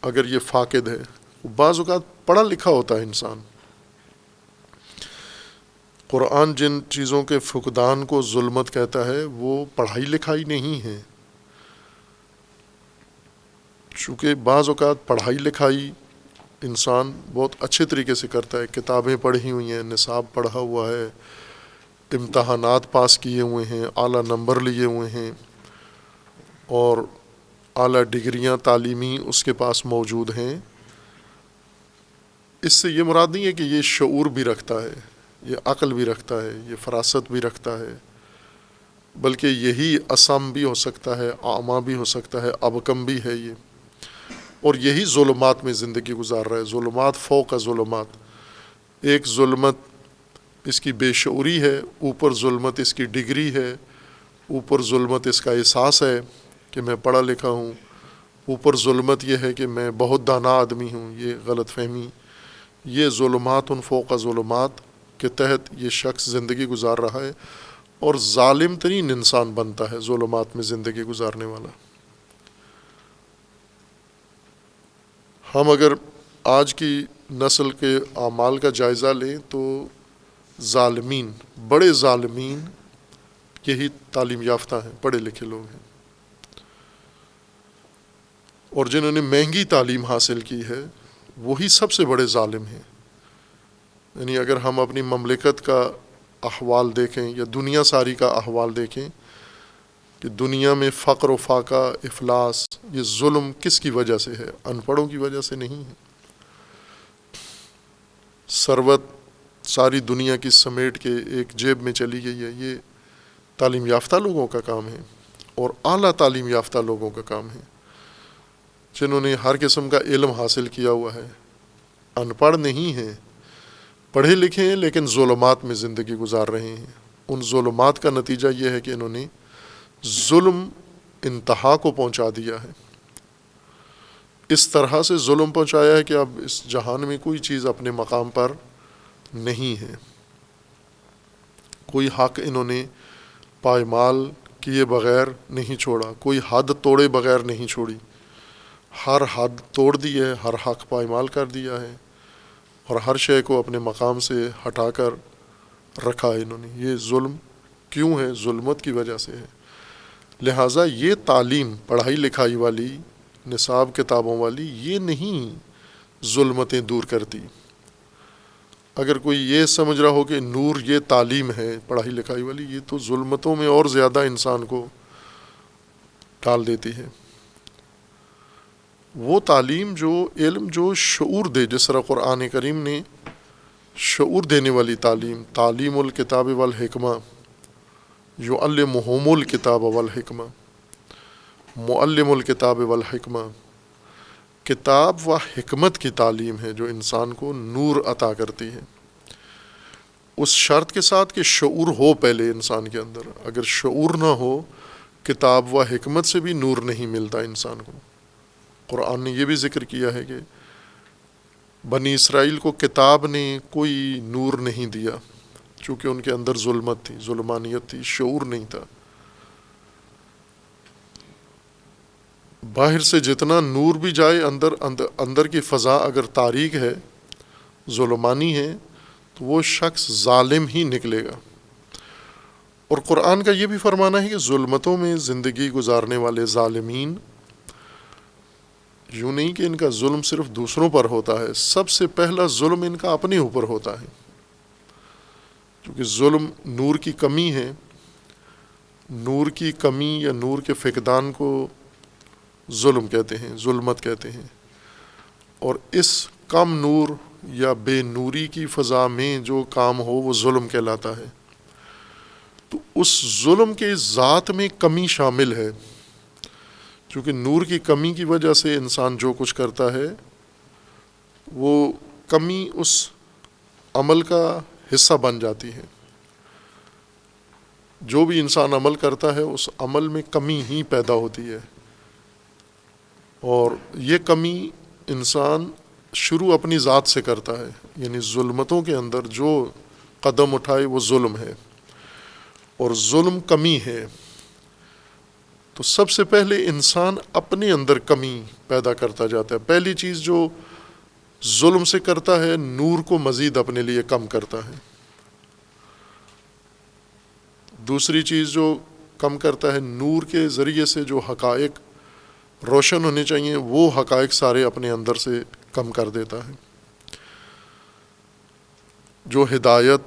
اگر یہ فاقد ہے۔ بعض اوقات پڑھا لکھا ہوتا ہے انسان، قرآن جن چیزوں کے فقدان کو ظلمت کہتا ہے وہ پڑھائی لکھائی نہیں ہے، چونکہ بعض اوقات پڑھائی لکھائی انسان بہت اچھے طریقے سے کرتا ہے، کتابیں پڑھی ہوئی ہیں، نصاب پڑھا ہوا ہے، امتحانات پاس کیے ہوئے ہیں، اعلیٰ نمبر لیے ہوئے ہیں، اور اعلیٰ ڈگریاں تعلیمی اس کے پاس موجود ہیں۔ اس سے یہ مراد نہیں ہے کہ یہ شعور بھی رکھتا ہے، یہ عقل بھی رکھتا ہے، یہ فراست بھی رکھتا ہے، بلکہ یہی اصم بھی ہو سکتا ہے، اعمیٰ بھی ہو سکتا ہے، ابکم بھی ہے یہ، اور یہی ظلمات میں زندگی گزار رہا ہے، ظلمات فوق ظلمات۔ ایک ظلمت اس کی بے شعوری ہے، اوپر ظلمت اس کی ڈگری ہے، اوپر ظلمت اس کا احساس ہے کہ میں پڑھا لکھا ہوں، اوپر ظلمت یہ ہے کہ میں بہت دانا آدمی ہوں، یہ غلط فہمی۔ یہ ظلمات ان فوق ظلمات کے تحت یہ شخص زندگی گزار رہا ہے، اور ظالم ترین انسان بنتا ہے ظلمات میں زندگی گزارنے والا۔ ہم اگر آج کی نسل کے اعمال کا جائزہ لیں تو ظالمین، بڑے ظالمین یہی تعلیم یافتہ ہیں، پڑھے لکھے لوگ ہیں، اور جنہوں نے مہنگی تعلیم حاصل کی ہے وہی سب سے بڑے ظالم ہیں۔ یعنی اگر ہم اپنی مملکت کا احوال دیکھیں یا دنیا ساری کا احوال دیکھیں کہ دنیا میں فقر و فاقہ، افلاس، یہ ظلم کس کی وجہ سے ہے؟ ان پڑھوں کی وجہ سے نہیں ہے۔ ثروت ساری دنیا کی سمیٹ کے ایک جیب میں چلی گئی ہے، یہ تعلیم یافتہ لوگوں کا کام ہے، اور اعلیٰ تعلیم یافتہ لوگوں کا کام ہے، جنہوں نے ہر قسم کا علم حاصل کیا ہوا ہے، ان پڑھ نہیں ہیں، پڑھے لکھے ہیں لیکن ظلمات میں زندگی گزار رہے ہیں۔ ان ظلمات کا نتیجہ یہ ہے کہ انہوں نے ظلم انتہا کو پہنچا دیا ہے، اس طرح سے ظلم پہنچایا ہے کہ اب اس جہان میں کوئی چیز اپنے مقام پر نہیں ہے۔ کوئی حق انہوں نے پائمال کیے بغیر نہیں چھوڑا، کوئی حد توڑے بغیر نہیں چھوڑی، ہر حد توڑ دی ہے، ہر حق پائمال کر دیا ہے، اور ہر شے کو اپنے مقام سے ہٹا کر رکھا ہے انہوں نے۔ یہ ظلم کیوں ہے؟ ظلمت کی وجہ سے ہے۔ لہٰذا یہ تعلیم پڑھائی لکھائی والی، نصاب کتابوں والی، یہ نہیں ظلمتیں دور کرتی۔ اگر کوئی یہ سمجھ رہا ہو کہ نور یہ تعلیم ہے پڑھائی لکھائی والی، یہ تو ظلمتوں میں اور زیادہ انسان کو ڈال دیتی ہے۔ وہ تعلیم، جو علم جو شعور دے، جس طرح قرآن کریم نے شعور دینے والی تعلیم، تعلیم الکتاب والحکمہ، یعلمہم الکتاب والحکمہ، معلم الکتاب والحکمہ، کتاب و حکمت کی تعلیم ہے جو انسان کو نور عطا کرتی ہے، اس شرط کے ساتھ کہ شعور ہو پہلے انسان کے اندر۔ اگر شعور نہ ہو، کتاب و حکمت سے بھی نور نہیں ملتا انسان کو۔ قرآن نے یہ بھی ذکر کیا ہے کہ بنی اسرائیل کو کتاب نے کوئی نور نہیں دیا، چونکہ ان کے اندر ظلمت تھی، ظلمانیت تھی، شعور نہیں تھا۔ باہر سے جتنا نور بھی جائے، اندر کی فضا اگر تاریک ہے، ظلمانی ہے، تو وہ شخص ظالم ہی نکلے گا۔ اور قرآن کا یہ بھی فرمانا ہے کہ ظلمتوں میں زندگی گزارنے والے ظالمین، یوں نہیں کہ ان کا ظلم صرف دوسروں پر ہوتا ہے، سب سے پہلا ظلم ان کا اپنے اوپر ہوتا ہے، کیونکہ ظلم نور کی کمی ہے۔ نور کی کمی یا نور کے فقدان کو ظلم کہتے ہیں، ظلمت کہتے ہیں۔ اور اس کم نور یا بے نوری کی فضا میں جو کام ہو وہ ظلم کہلاتا ہے۔ تو اس ظلم کے ذات میں کمی شامل ہے، چونکہ نور کی کمی کی وجہ سے انسان جو کچھ کرتا ہے، وہ کمی اس عمل کا حصہ بن جاتی ہے۔ جو بھی انسان عمل کرتا ہے، اس عمل میں کمی ہی پیدا ہوتی ہے، اور یہ کمی انسان شروع اپنی ذات سے کرتا ہے، یعنی ظلمتوں کے اندر جو قدم اٹھائے وہ ظلم ہے، اور ظلم کمی ہے۔ تو سب سے پہلے انسان اپنے اندر کمی پیدا کرتا جاتا ہے۔ پہلی چیز جو ظلم سے کرتا ہے، نور کو مزید اپنے لیے کم کرتا ہے۔ دوسری چیز جو کم کرتا ہے، نور کے ذریعے سے جو حقائق روشن ہونے چاہیے، وہ حقائق سارے اپنے اندر سے کم کر دیتا ہے۔ جو ہدایت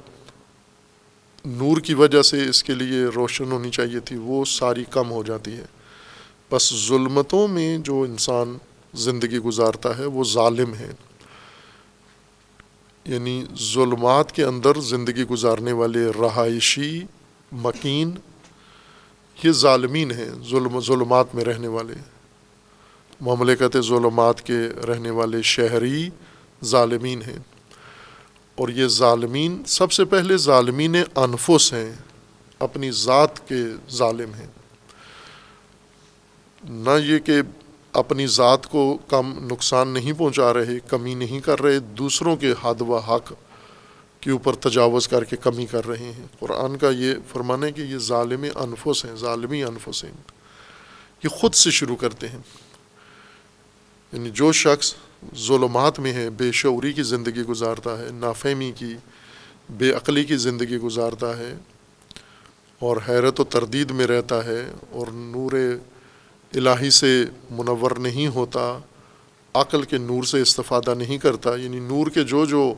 نور کی وجہ سے اس کے لیے روشن ہونی چاہیے تھی، وہ ساری کم ہو جاتی ہے۔ بس ظلمتوں میں جو انسان زندگی گزارتا ہے وہ ظالم ہے، یعنی ظلمات کے اندر زندگی گزارنے والے رہائشی مکین، یہ ظالمین ہیں، ظلمات میں رہنے والے، مملکت ظلمات کے رہنے والے شہری ظالمین ہیں۔ اور یہ ظالمین سب سے پہلے ظالمین انفس ہیں، اپنی ذات کے ظالم ہیں، نہ یہ کہ اپنی ذات کو کم نقصان نہیں پہنچا رہے، کمی نہیں کر رہے، دوسروں کے حد و حق کے اوپر تجاوز کر کے کمی کر رہے ہیں۔ قرآن کا یہ فرمانا ہے کہ یہ ظالم انفس ہیں، ظالمی انفس ہیں، یہ خود سے شروع کرتے ہیں۔ یعنی جو شخص ظلمات میں ہے، بے شعوری کی زندگی گزارتا ہے، نافہمی کی، بے عقلی کی زندگی گزارتا ہے، اور حیرت و تردید میں رہتا ہے، اور نور الہی سے منور نہیں ہوتا، عقل کے نور سے استفادہ نہیں کرتا، یعنی نور کے جو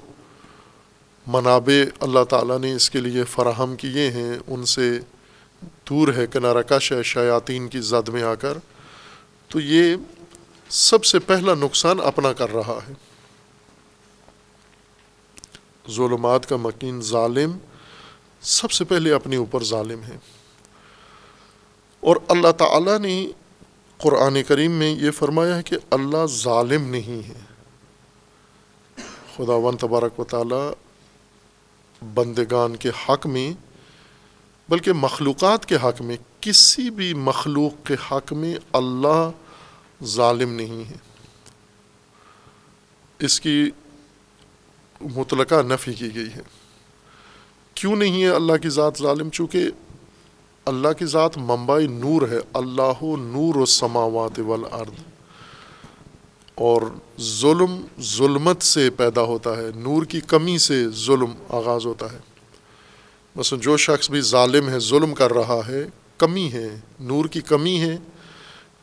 منابع اللہ تعالیٰ نے اس کے لیے فراہم کیے ہیں ان سے دور ہے، کنارہ کش ہے شیاطین کی زد میں آ کر، تو یہ سب سے پہلا نقصان اپنا کر رہا ہے۔ ظلمات کا مکین ظالم سب سے پہلے اپنے اوپر ظالم ہے۔ اور اللہ تعالیٰ نے قرآن کریم میں یہ فرمایا ہے کہ اللہ ظالم نہیں ہے۔ خداوند تبارک و تعالیٰ بندگان کے حق میں، بلکہ مخلوقات کے حق میں، کسی بھی مخلوق کے حق میں اللہ ظالم نہیں ہے۔ اس کی مطلقہ نفی کی گئی ہے۔ کیوں نہیں ہے اللہ کی ذات ظالم؟ چونکہ اللہ کی ذات منبع نور ہے، اللہ نور السماوات والارض، اور ظلم ظلمت سے پیدا ہوتا ہے، نور کی کمی سے ظلم آغاز ہوتا ہے۔ مثلا جو شخص بھی ظالم ہے، ظلم کر رہا ہے، کمی ہے، نور کی کمی ہے،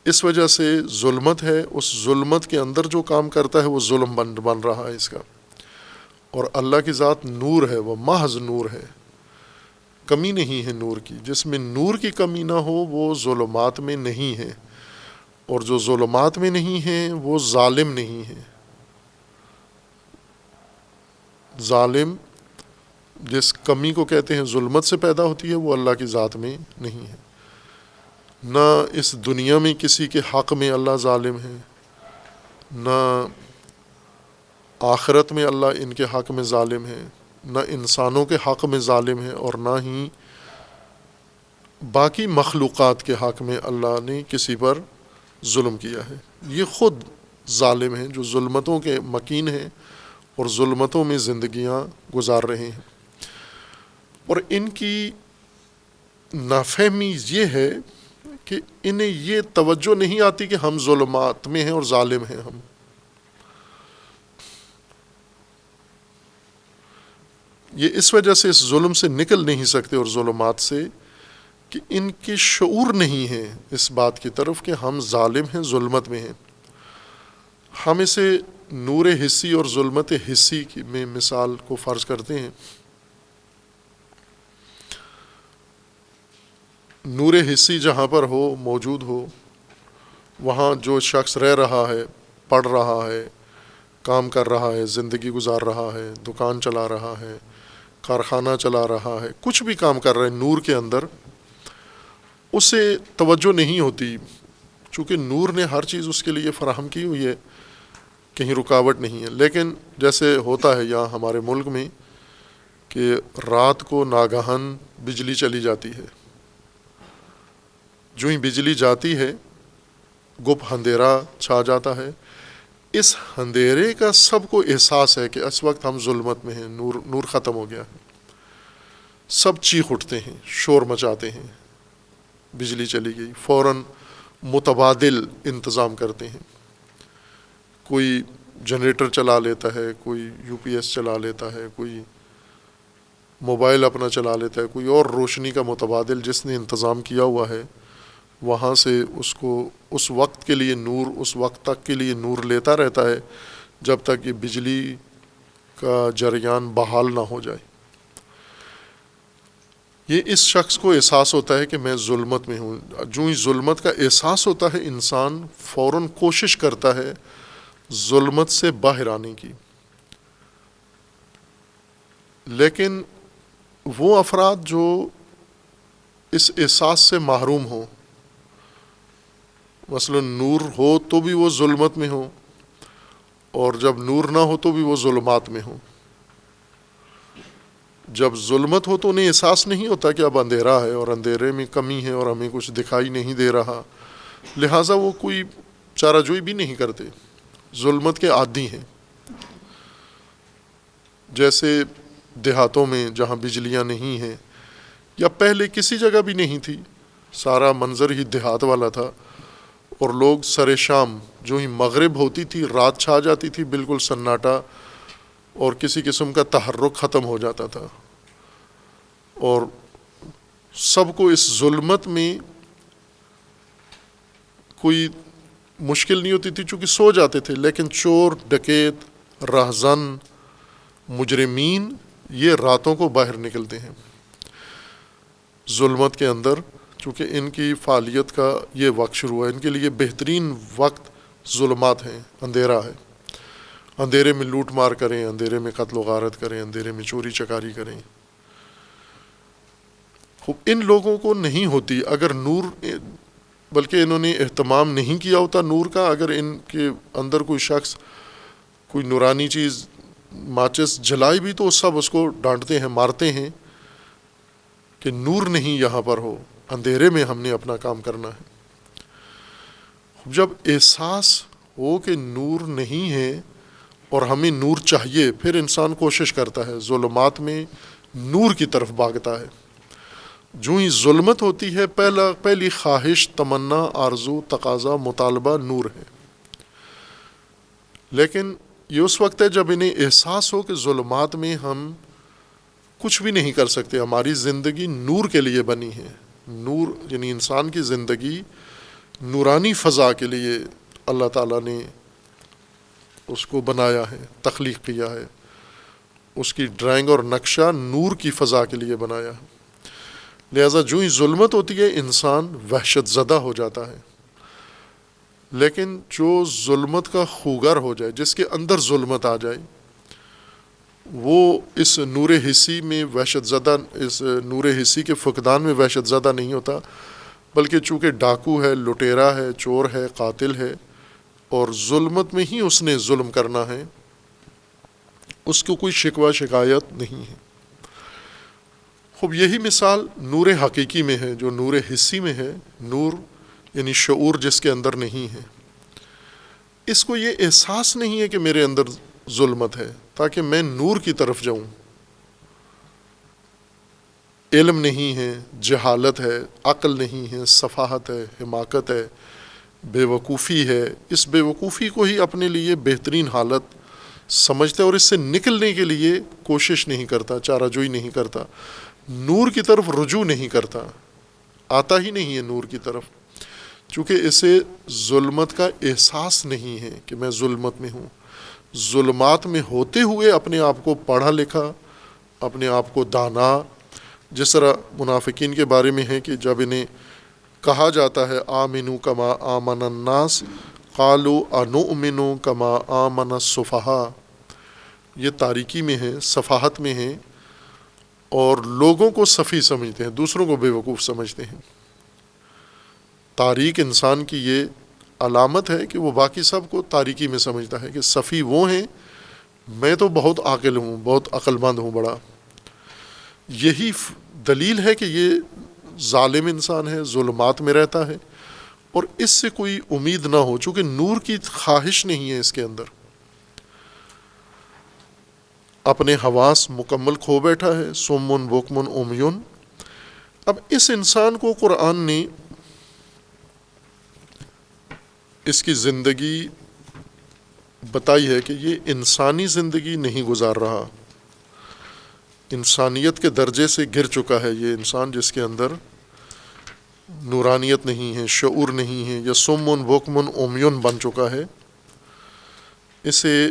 اس وجہ سے ظلمت ہے، اس ظلمت کے اندر جو کام کرتا ہے وہ ظلم بن رہا ہے اس کا۔ اور اللہ کی ذات نور ہے، وہ محض نور ہے، کمی نہیں ہے نور کی۔ جس میں نور کی کمی نہ ہو وہ ظلمات میں نہیں ہے، اور جو ظلمات میں نہیں ہے وہ ظالم نہیں ہے۔ ظالم جس کمی کو کہتے ہیں ظلمت سے پیدا ہوتی ہے، وہ اللہ کی ذات میں نہیں ہے۔ نہ اس دنیا میں کسی کے حق میں اللہ ظالم ہے، نہ آخرت میں اللہ ان کے حق میں ظالم ہے، نہ انسانوں کے حق میں ظالم ہے، اور نہ ہی باقی مخلوقات کے حق میں اللہ نے کسی پر ظلم کیا ہے۔ یہ خود ظالم ہیں جو ظلمتوں کے مکین ہیں اور ظلمتوں میں زندگیاں گزار رہے ہیں۔ اور ان کی نافہمی یہ ہے کہ انہیں یہ توجہ نہیں آتی کہ ہم ظلمات میں ہیں اور ظالم ہیں ہم۔ یہ اس وجہ سے اس ظلم سے نکل نہیں سکتے اور ظلمات سے کہ ان کی شعور نہیں ہے اس بات کی طرف کہ ہم ظالم ہیں، ظلمت میں ہیں۔ ہم اسے نور حسی اور ظلمت حسی میں مثال کو فرض کرتے ہیں۔ نور حسی جہاں پر ہو، موجود ہو، وہاں جو شخص رہ رہا ہے، پڑھ رہا ہے، کام کر رہا ہے، زندگی گزار رہا ہے، دکان چلا رہا ہے، کارخانہ چلا رہا ہے، کچھ بھی کام کر رہا ہے نور کے اندر، اسے توجہ نہیں ہوتی، چونکہ نور نے ہر چیز اس کے لیے فراہم کی ہوئی ہے، کہیں رکاوٹ نہیں ہے۔ لیکن جیسے ہوتا ہے یہاں ہمارے ملک میں کہ رات کو ناگہاً بجلی چلی جاتی ہے، جو ہی بجلی جاتی ہے گپ اندھیرا چھا جاتا ہے۔ اس اندھیرے کا سب کو احساس ہے کہ اس وقت ہم ظلمت میں ہیں، نور ختم ہو گیا ہے۔ سب چیخ اٹھتے ہیں، شور مچاتے ہیں، بجلی چلی گئی، فوراً متبادل انتظام کرتے ہیں۔ کوئی جنریٹر چلا لیتا ہے، کوئی یو پی ایس چلا لیتا ہے، کوئی موبائل اپنا چلا لیتا ہے، کوئی اور روشنی کا متبادل جس نے انتظام کیا ہوا ہے، وہاں سے اس کو اس وقت کے لیے نور، اس وقت تک کے لیے نور لیتا رہتا ہے جب تک یہ بجلی کا جریان بحال نہ ہو جائے۔ یہ اس شخص کو احساس ہوتا ہے کہ میں ظلمت میں ہوں۔ جو ہی ظلمت کا احساس ہوتا ہے انسان فوراً کوشش کرتا ہے ظلمت سے باہر آنے کی۔ لیکن وہ افراد جو اس احساس سے محروم ہوں، مثلا نور ہو تو بھی وہ ظلمت میں ہوں، اور جب نور نہ ہو تو بھی وہ ظلمات میں ہوں۔ جب ظلمت ہو تو انہیں احساس نہیں ہوتا کہ اب اندھیرا ہے اور اندھیرے میں کمی ہے اور ہمیں کچھ دکھائی نہیں دے رہا، لہٰذا وہ کوئی چارہ جوئی بھی نہیں کرتے، ظلمت کے عادی ہیں۔ جیسے دیہاتوں میں جہاں بجلیاں نہیں ہیں، یا پہلے کسی جگہ بھی نہیں تھی، سارا منظر ہی دیہات والا تھا، اور لوگ سر شام جو ہی مغرب ہوتی تھی، رات چھا جاتی تھی، بالکل سناٹا اور کسی قسم کا تحرک ختم ہو جاتا تھا، اور سب کو اس ظلمت میں کوئی مشکل نہیں ہوتی تھی چونکہ سو جاتے تھے۔ لیکن چور، ڈکیت، راہزن، مجرمین یہ راتوں کو باہر نکلتے ہیں ظلمت کے اندر، چونکہ ان کی فعالیت کا یہ وقت شروع ہے۔ ان کے لیے بہترین وقت ظلمات ہیں، اندھیرا ہے۔ اندھیرے میں لوٹ مار کریں، اندھیرے میں قتل و غارت کریں، اندھیرے میں چوری چکاری کریں۔ ان لوگوں کو نہیں ہوتی، اگر نور، بلکہ انہوں نے اہتمام نہیں کیا ہوتا نور کا۔ اگر ان کے اندر کوئی شخص کوئی نورانی چیز ماچس جلائی بھی تو سب اس کو ڈانٹتے ہیں، مارتے ہیں کہ نور نہیں یہاں پر ہو، اندھیرے میں ہم نے اپنا کام کرنا ہے۔ جب احساس ہو کہ نور نہیں ہے اور ہمیں نور چاہیے، پھر انسان کوشش کرتا ہے، ظلمات میں نور کی طرف بھاگتا ہے۔ جو ہی ظلمت ہوتی ہے پہلی خواہش، تمنا، آرزو، تقاضا، مطالبہ نور ہے۔ لیکن یہ اس وقت ہے جب انہیں احساس ہو کہ ظلمات میں ہم کچھ بھی نہیں کر سکتے، ہماری زندگی نور کے لیے بنی ہے۔ نور یعنی انسان کی زندگی نورانی فضا کے لیے اللہ تعالیٰ نے اس کو بنایا ہے، تخلیق کیا ہے، اس کی ڈرائنگ اور نقشہ نور کی فضا کے لیے بنایا ہے۔ لہٰذا جو ہی ظلمت ہوتی ہے انسان وحشت زدہ ہو جاتا ہے۔ لیکن جو ظلمت کا خوگر ہو جائے، جس کے اندر ظلمت آ جائے، وہ اس نور حسی میں وحشت زدہ، اس نور حسی کے فقدان میں وحشت زدہ نہیں ہوتا، بلکہ چونکہ ڈاکو ہے، لٹیرا ہے، چور ہے، قاتل ہے، اور ظلمت میں ہی اس نے ظلم کرنا ہے، اس کو کوئی شکوہ شکایت نہیں ہے۔ خوب یہی مثال نور حقیقی میں ہے، جو نور حسی میں ہے، نور یعنی شعور جس کے اندر نہیں ہے۔ اس کو یہ احساس نہیں ہے کہ میرے اندر ظلمت ہے تاکہ میں نور کی طرف جاؤں۔ علم نہیں ہے، جہالت ہے، عقل نہیں ہے، سفاہت ہے، حماقت ہے، بے وقوفی ہے۔ اس بے وقوفی کو ہی اپنے لیے بہترین حالت سمجھتا ہے اور اس سے نکلنے کے لیے کوشش نہیں کرتا، چارہ جوئی نہیں کرتا، نور کی طرف رجوع نہیں کرتا، آتا ہی نہیں ہے نور کی طرف، چونکہ اسے ظلمت کا احساس نہیں ہے کہ میں ظلمت میں ہوں۔ ظلمات میں ہوتے ہوئے اپنے آپ کو پڑھا لکھا، اپنے آپ کو دانا، جس طرح منافقین کے بارے میں ہے کہ جب انہیں کہا جاتا ہے آمنو کما آمن الناس قالوا انؤمن کما آمن السفہاء، یہ تاریکی میں ہے، سفاہت میں ہے، اور لوگوں کو سفی سمجھتے ہیں، دوسروں کو بے وقوف سمجھتے ہیں۔ تاریک انسان کی یہ علامت ہے کہ وہ باقی سب کو تاریکی میں سمجھتا ہے کہ سفی وہ ہیں، میں تو بہت عاقل ہوں، بہت عقل مند ہوں بڑا۔ یہی دلیل ہے کہ یہ ظالم انسان ہے، ظلمات میں رہتا ہے، اور اس سے کوئی امید نہ ہو، چونکہ نور کی خواہش نہیں ہے اس کے اندر۔ اپنے حواس مکمل کھو بیٹھا ہے، سمن بکمن امیون۔ اب اس انسان کو قرآن نے اس کی زندگی بتائی ہے کہ یہ انسانی زندگی نہیں گزار رہا، انسانیت کے درجے سے گر چکا ہے یہ انسان، جس کے اندر نورانیت نہیں ہے، شعور نہیں ہے، یا سمن بکمن امیون بن چکا ہے۔ اسے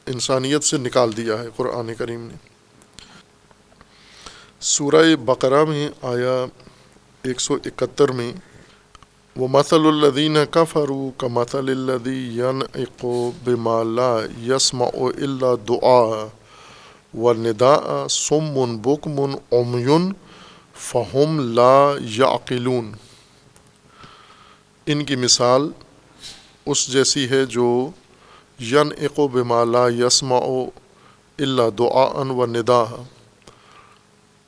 انسانیت سے نکال دیا ہے قرآن کریم نے۔ سورہ بقرہ میں آیا 171 میں وَمَثَلُ الَّذِينَ كَفَرُوا كَمَثَلِ الَّذِي يَنْعِقُ بِمَا لَا يَسْمَعُ إِلَّا دُعَاءً وَنِدَاءً صُمٌّ بُكْمٌ عُمْيٌ فَهُمْ لَا يَعْقِلُونَ۔ ان کی مثال اس جیسی ہے جو يَنْعِقُ بِمَا لَا يَسْمَعُ إِلَّا دُعَاءً وَنِدَاءً،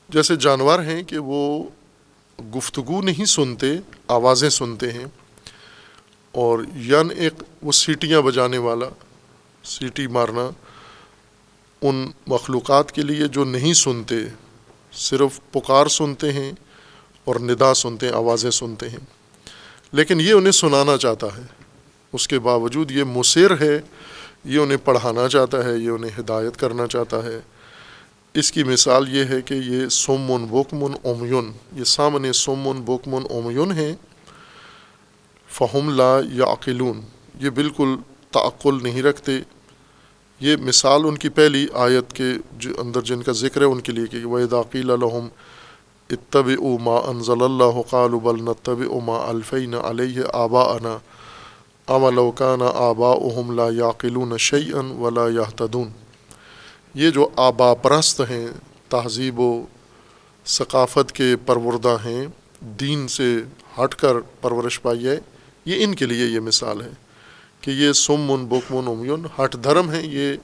جیسے جانور ہیں کہ وہ گفتگو نہیں سنتے، آوازیں سنتے ہیں، اور ینعق وہ سیٹیاں بجانے والا، سیٹی مارنا ان مخلوقات کے لیے جو نہیں سنتے، صرف پکار سنتے ہیں اور ندا سنتے ہیں، آوازیں سنتے ہیں، لیکن یہ انہیں سنانا چاہتا ہے، اس کے باوجود یہ مصر ہے، یہ انہیں پڑھانا چاہتا ہے، یہ انہیں ہدایت کرنا چاہتا ہے۔ اس کی مثال یہ ہے کہ یہ سمن بکمن عمیون، یہ سامنے سمن بکمن عمیون ہیں، فہم لا یعقلون، یہ بالکل تعقل نہیں رکھتے۔ یہ مثال ان کی پہلی آیت کے اندر جن کا ذکر ہے ان کے لیے کہ وَإِذَا قِيلَ لَهُمْ اتَّبِعُوا مَا أَنزَلَ اللَّهُ قَالُوا بَلْ نَتَّبِعُ مَا أَلْفَيْنَا عَلَيْهِ آبَاءَنَا أَوَلَوْ كَانَ آبَاؤُهُمْ لَا يَعْقِلُونَ شَيْئًا وَلَا يَهْتَدُونَ۔ یہ جو آبا پرست ہیں، تہذیب و ثقافت کے پروردہ ہیں، دین سے ہٹ کر پرورش پائی ہے، یہ ان کے لیے یہ مثال ہے کہ یہ سمن بکمن عمیون ہٹ دھرم ہیں، یہ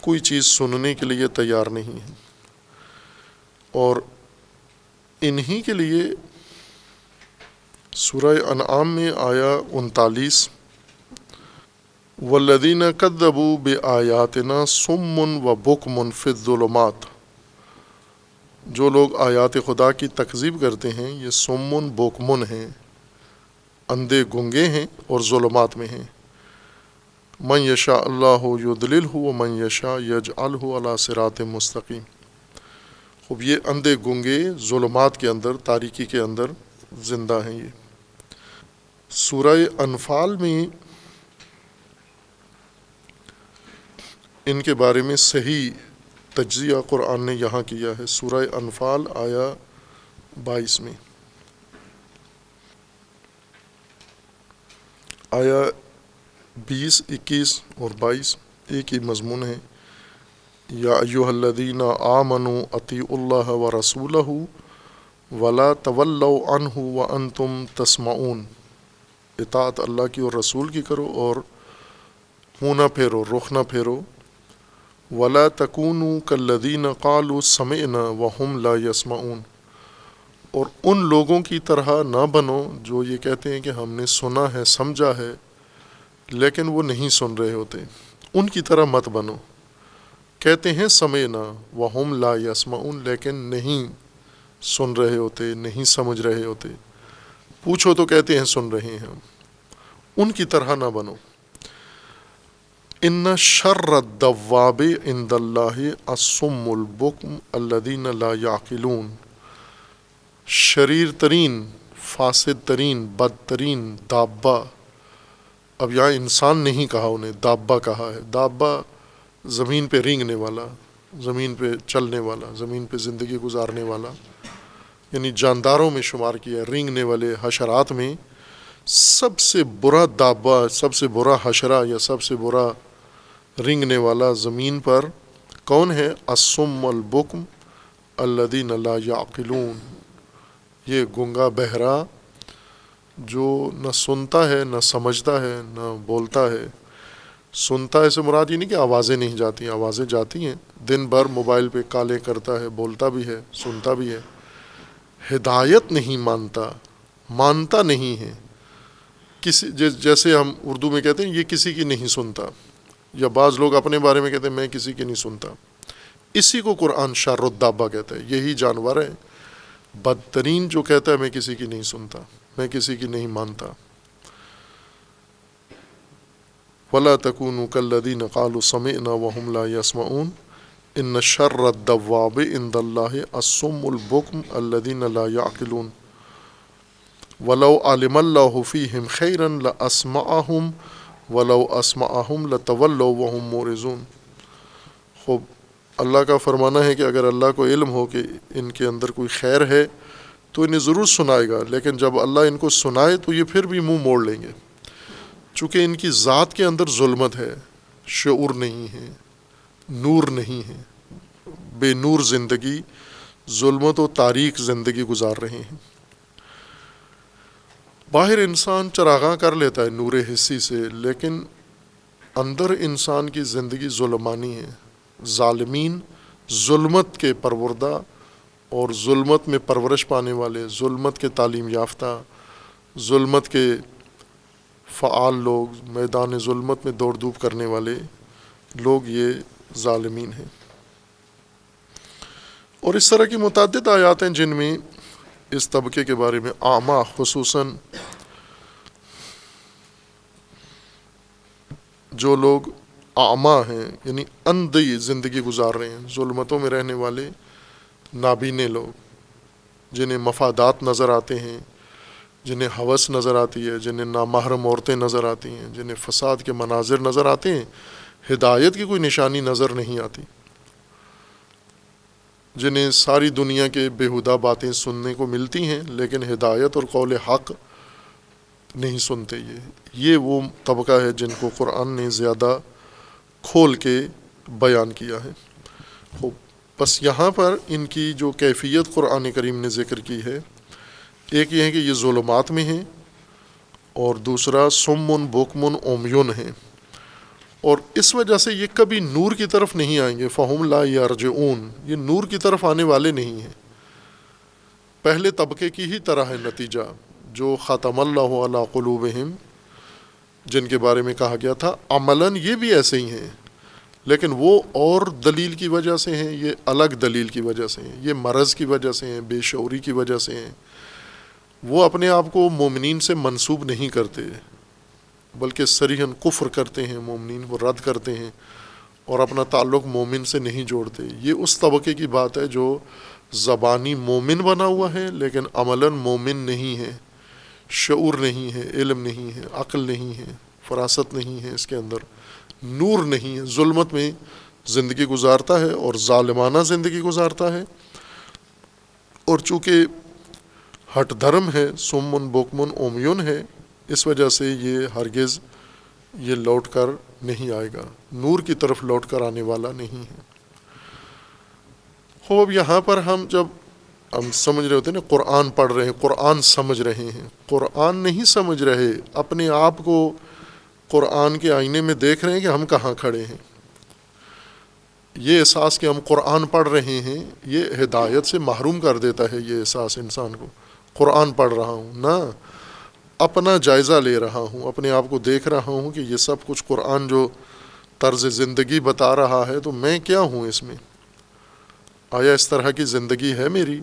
کوئی چیز سننے کے لیے تیار نہیں ہے۔ اور انہی کے لیے سورہ انعام میں آیا 39 والذین کذبوا بآیاتنا صم و بکم فی الظلمات، جو لوگ آیات خدا کی تکذیب کرتے ہیں یہ صم بکم ہیں، اندھے گنگے ہیں اور ظلمات میں ہیں۔ من یشاء اللہ یضللہ ومن یشاء یجعلہ علی صراط مستقیم۔ خوب یہ اندھے گنگے ظلمات کے اندر، تاریکی کے اندر زندہ ہیں۔ یہ سورہ انفال میں ان کے بارے میں صحیح تجزیہ قرآن نے یہاں کیا ہے، سورہ انفال آیا 22 میں، آیا 20، 21 اور 22 ایک ہی مضمون ہے۔ یا ایھا الذین آمنوا اطیعوا اللہ ورسولہ ولا تولوا عنہ وانتم تسمعون، اطاعت اللہ کی اور رسول کی کرو اور منہ نہ پھیرو، رخ نہ پھیرو۔ ولا تکونوا کالذین قالوا سمعنا وهم لا يسمعون، اور ان لوگوں کی طرح نہ بنو جو یہ کہتے ہیں کہ ہم نے سنا ہے، سمجھا ہے، لیکن وہ نہیں سن رہے ہوتے۔ ان کی طرح مت بنو، کہتے ہیں سمعنا وهم لا يسمعون، لیکن نہیں سن رہے ہوتے، نہیں سمجھ رہے ہوتے۔ پوچھو تو کہتے ہیں سن رہے ہیں ہم، ان کی طرح نہ بنو۔ ان شر الدواب عند اللہ الصم البکم الذین لا یعقلون، شریر ترین، فاسد ترین، بدترین دابہ، اب یہاں انسان نہیں کہا انہیں، دابہ کہا ہے۔ دابہ زمین پہ رینگنے والا، زمین پہ چلنے والا، زمین پہ زندگی گزارنے والا، یعنی جانداروں میں شمار کیا، رینگنے والے حشرات میں سب سے برا دابہ، سب سے برا حشرہ یا سب سے برا رینگنے والا زمین پر کون ہے؟ الصم البکم الذین لا یعقلون، یہ گنگا بہرا جو نہ سنتا ہے، نہ سمجھتا ہے، نہ بولتا ہے۔ سنتا ہے سے مراد یہ نہیں کہ آوازیں نہیں جاتی، آوازیں جاتی ہیں، دن بھر موبائل پہ کالیں کرتا ہے، بولتا بھی ہے، سنتا بھی ہے، ہدایت نہیں مانتا، مانتا نہیں ہے۔ کسی جیسے ہم اردو میں کہتے ہیں یہ کسی کی نہیں سنتا، یا بعض لوگ اپنے بارے میں کہتے ہیں میں کسی کی نہیں سنتا، اسی کو قرآن شر الدابہ کہتا ہے۔ یہی جانور ہے بدترین جو کہتا ہے میں کسی کی نہیں سنتا، میں کسی کی نہیں مانتا۔ وَلَا تَكُونُوا كَالَّذِينَ قَالُوا سَمِعْنَا وَهُمْ لَا يَسْمَعُونَ إِنَّ شَرَّ الدَّوَّابِ عِندَ اللَّهِ الصُّمُّ الْبُكْمُ الَّذِينَ لَا يَعْقِلُونَ وَلَوْ عَلِمَ اللَّهُ فِيهِمْ خَيْرًا لَأَسْمَعَهُمْ وَلَوْ أَسْمَعَهُمْ لَتَوَلَّوْا وَهُمْ مُعْرِضُونَ۔ خوب اللہ کا فرمانا ہے کہ اگر اللہ کو علم ہو کہ ان کے اندر کوئی خیر ہے تو انہیں ضرور سنائے گا، لیکن جب اللہ ان کو سنائے تو یہ پھر بھی منہ موڑ لیں گے، چونکہ ان کی ذات کے اندر ظلمت ہے، شعور نہیں ہے، نور نہیں ہے، بے نور زندگی، ظلمت و تاریک زندگی گزار رہے ہیں۔ باہر انسان چراغاں کر لیتا ہے نور حسی سے، لیکن اندر انسان کی زندگی ظلمانی ہے۔ ظالمین، ظلمت کے پروردہ اور ظلمت میں پرورش پانے والے، ظلمت کے تعلیم یافتہ، ظلمت کے فعال لوگ، میدان ظلمت میں دوڑ دھوپ کرنے والے لوگ، یہ ظالمین ہیں۔ اور اس طرح کی متعدد آیات ہیں جن میں اس طبقے کے بارے میں اعمیٰ، خصوصاً جو لوگ اعمیٰ ہیں یعنی اندھی زندگی گزار رہے ہیں، ظلمتوں میں رہنے والے نابینے لوگ، جنہیں مفادات نظر آتے ہیں، جنہیں ہوس نظر آتی ہے، جنہیں نامحرم عورتیں نظر آتی ہیں، جنہیں فساد کے مناظر نظر آتے ہیں، ہدایت کی کوئی نشانی نظر نہیں آتی، جنہیں ساری دنیا کے بیہودہ باتیں سننے کو ملتی ہیں لیکن ہدایت اور قول حق نہیں سنتے۔ یہ وہ طبقہ ہے جن کو قرآن نے زیادہ کھول کے بیان کیا ہے۔ بس یہاں پر ان کی جو کیفیت قرآن کریم نے ذکر کی ہے، ایک یہ ہے کہ یہ ظلمات میں ہیں، اور دوسرا سمن بکمن عمیون ہیں، اور اس وجہ سے یہ کبھی نور کی طرف نہیں آئیں گے۔ فہم لا یرجعون، یہ نور کی طرف آنے والے نہیں ہیں۔ پہلے طبقے کی ہی طرح ہے نتیجہ، جو ختم اللہ علی قلوبہم، جن کے بارے میں کہا گیا تھا عملاً یہ بھی ایسے ہی ہیں، لیکن وہ اور دلیل کی وجہ سے ہیں، یہ الگ دلیل کی وجہ سے ہیں، یہ مرض کی وجہ سے ہیں، بے شعوری کی وجہ سے ہیں۔ وہ اپنے آپ کو مومنین سے منسوب نہیں کرتے، بلکہ صریحاً کفر کرتے ہیں، مومنین کو رد کرتے ہیں اور اپنا تعلق مومن سے نہیں جوڑتے۔ یہ اس طبقے کی بات ہے جو زبانی مومن بنا ہوا ہے لیکن عملاً مومن نہیں ہے، شعور نہیں ہے، علم نہیں ہے، عقل نہیں ہے، فراست نہیں ہے، اس کے اندر نور نہیں ہے، ظلمت میں زندگی گزارتا ہے اور ظالمانہ زندگی گزارتا ہے۔ اور چونکہ ہٹ دھرم ہے، سمن بکمن اومیون ہے، اس وجہ سے یہ ہرگز یہ لوٹ کر نہیں آئے گا، نور کی طرف لوٹ کر آنے والا نہیں ہے۔ خوب یہاں پر جب ہم سمجھ رہے ہوتے ہیں نا، قرآن پڑھ رہے ہیں، قرآن سمجھ رہے ہیں، قرآن نہیں سمجھ رہے، اپنے آپ کو قرآن کے آئینے میں دیکھ رہے ہیں کہ ہم کہاں کھڑے ہیں۔ یہ احساس کہ ہم قرآن پڑھ رہے ہیں یہ ہدایت سے محروم کر دیتا ہے، یہ احساس انسان کو۔ قرآن پڑھ رہا ہوں نہ، اپنا جائزہ لے رہا ہوں، اپنے آپ کو دیکھ رہا ہوں کہ یہ سب کچھ قرآن جو طرز زندگی بتا رہا ہے تو میں کیا ہوں اس میں، آیا اس طرح کی زندگی ہے میری؟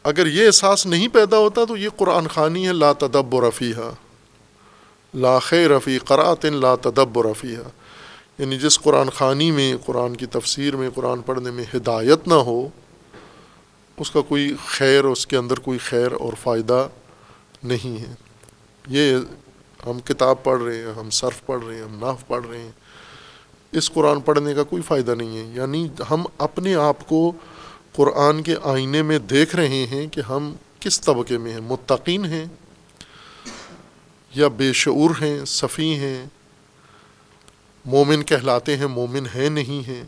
اگر یہ احساس نہیں پیدا ہوتا تو یہ قرآن خوانی ہے، لا تدبر فیہا، لا خیر فی قرأۃ لا تدبر فیہا، یعنی جس قرآن خوانی میں، قرآن کی تفسیر میں، قرآن پڑھنے میں ہدایت نہ ہو، اس کا کوئی خیر، اس کے اندر کوئی خیر اور فائدہ نہیں ہے۔ یہ ہم کتاب پڑھ رہے ہیں، ہم صرف پڑھ رہے ہیں، ہم نحو پڑھ رہے ہیں، اس قرآن پڑھنے کا کوئی فائدہ نہیں ہے۔ یعنی ہم اپنے آپ کو قرآن کے آئینے میں دیکھ رہے ہیں کہ ہم کس طبقے میں ہیں، متقین ہیں یا بے شعور ہیں، سفیہ ہیں، مومن کہلاتے ہیں، مومن ہیں نہیں ہیں،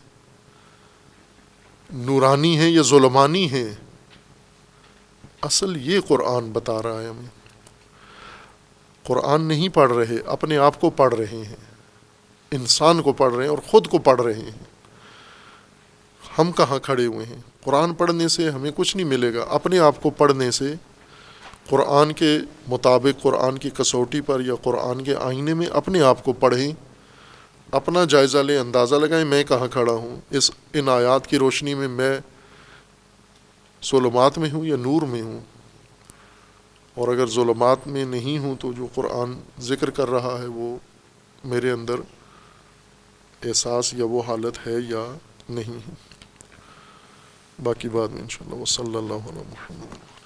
نورانی ہیں یا ظلمانی ہیں۔ اصل یہ قرآن بتا رہا ہے ہمیں۔ قرآن نہیں پڑھ رہے، اپنے آپ کو پڑھ رہے ہیں، انسان کو پڑھ رہے ہیں اور خود کو پڑھ رہے ہیں۔ ہم کہاں کھڑے ہوئے ہیں؟ قرآن پڑھنے سے ہمیں کچھ نہیں ملے گا، اپنے آپ کو پڑھنے سے، قرآن کے مطابق، قرآن کی کسوٹی پر یا قرآن کے آئینے میں اپنے آپ کو پڑھیں، اپنا جائزہ لیں، اندازہ لگائیں میں کہاں کھڑا ہوں، ان آیات کی روشنی میں ظلمات میں ہوں یا نور میں ہوں۔ اور اگر ظلمات میں نہیں ہوں تو جو قرآن ذکر کر رہا ہے وہ میرے اندر احساس یا وہ حالت ہے یا نہیں ہے۔ باقی بعد میں انشاءاللہ۔ وصلی اللہ علیہ محمد۔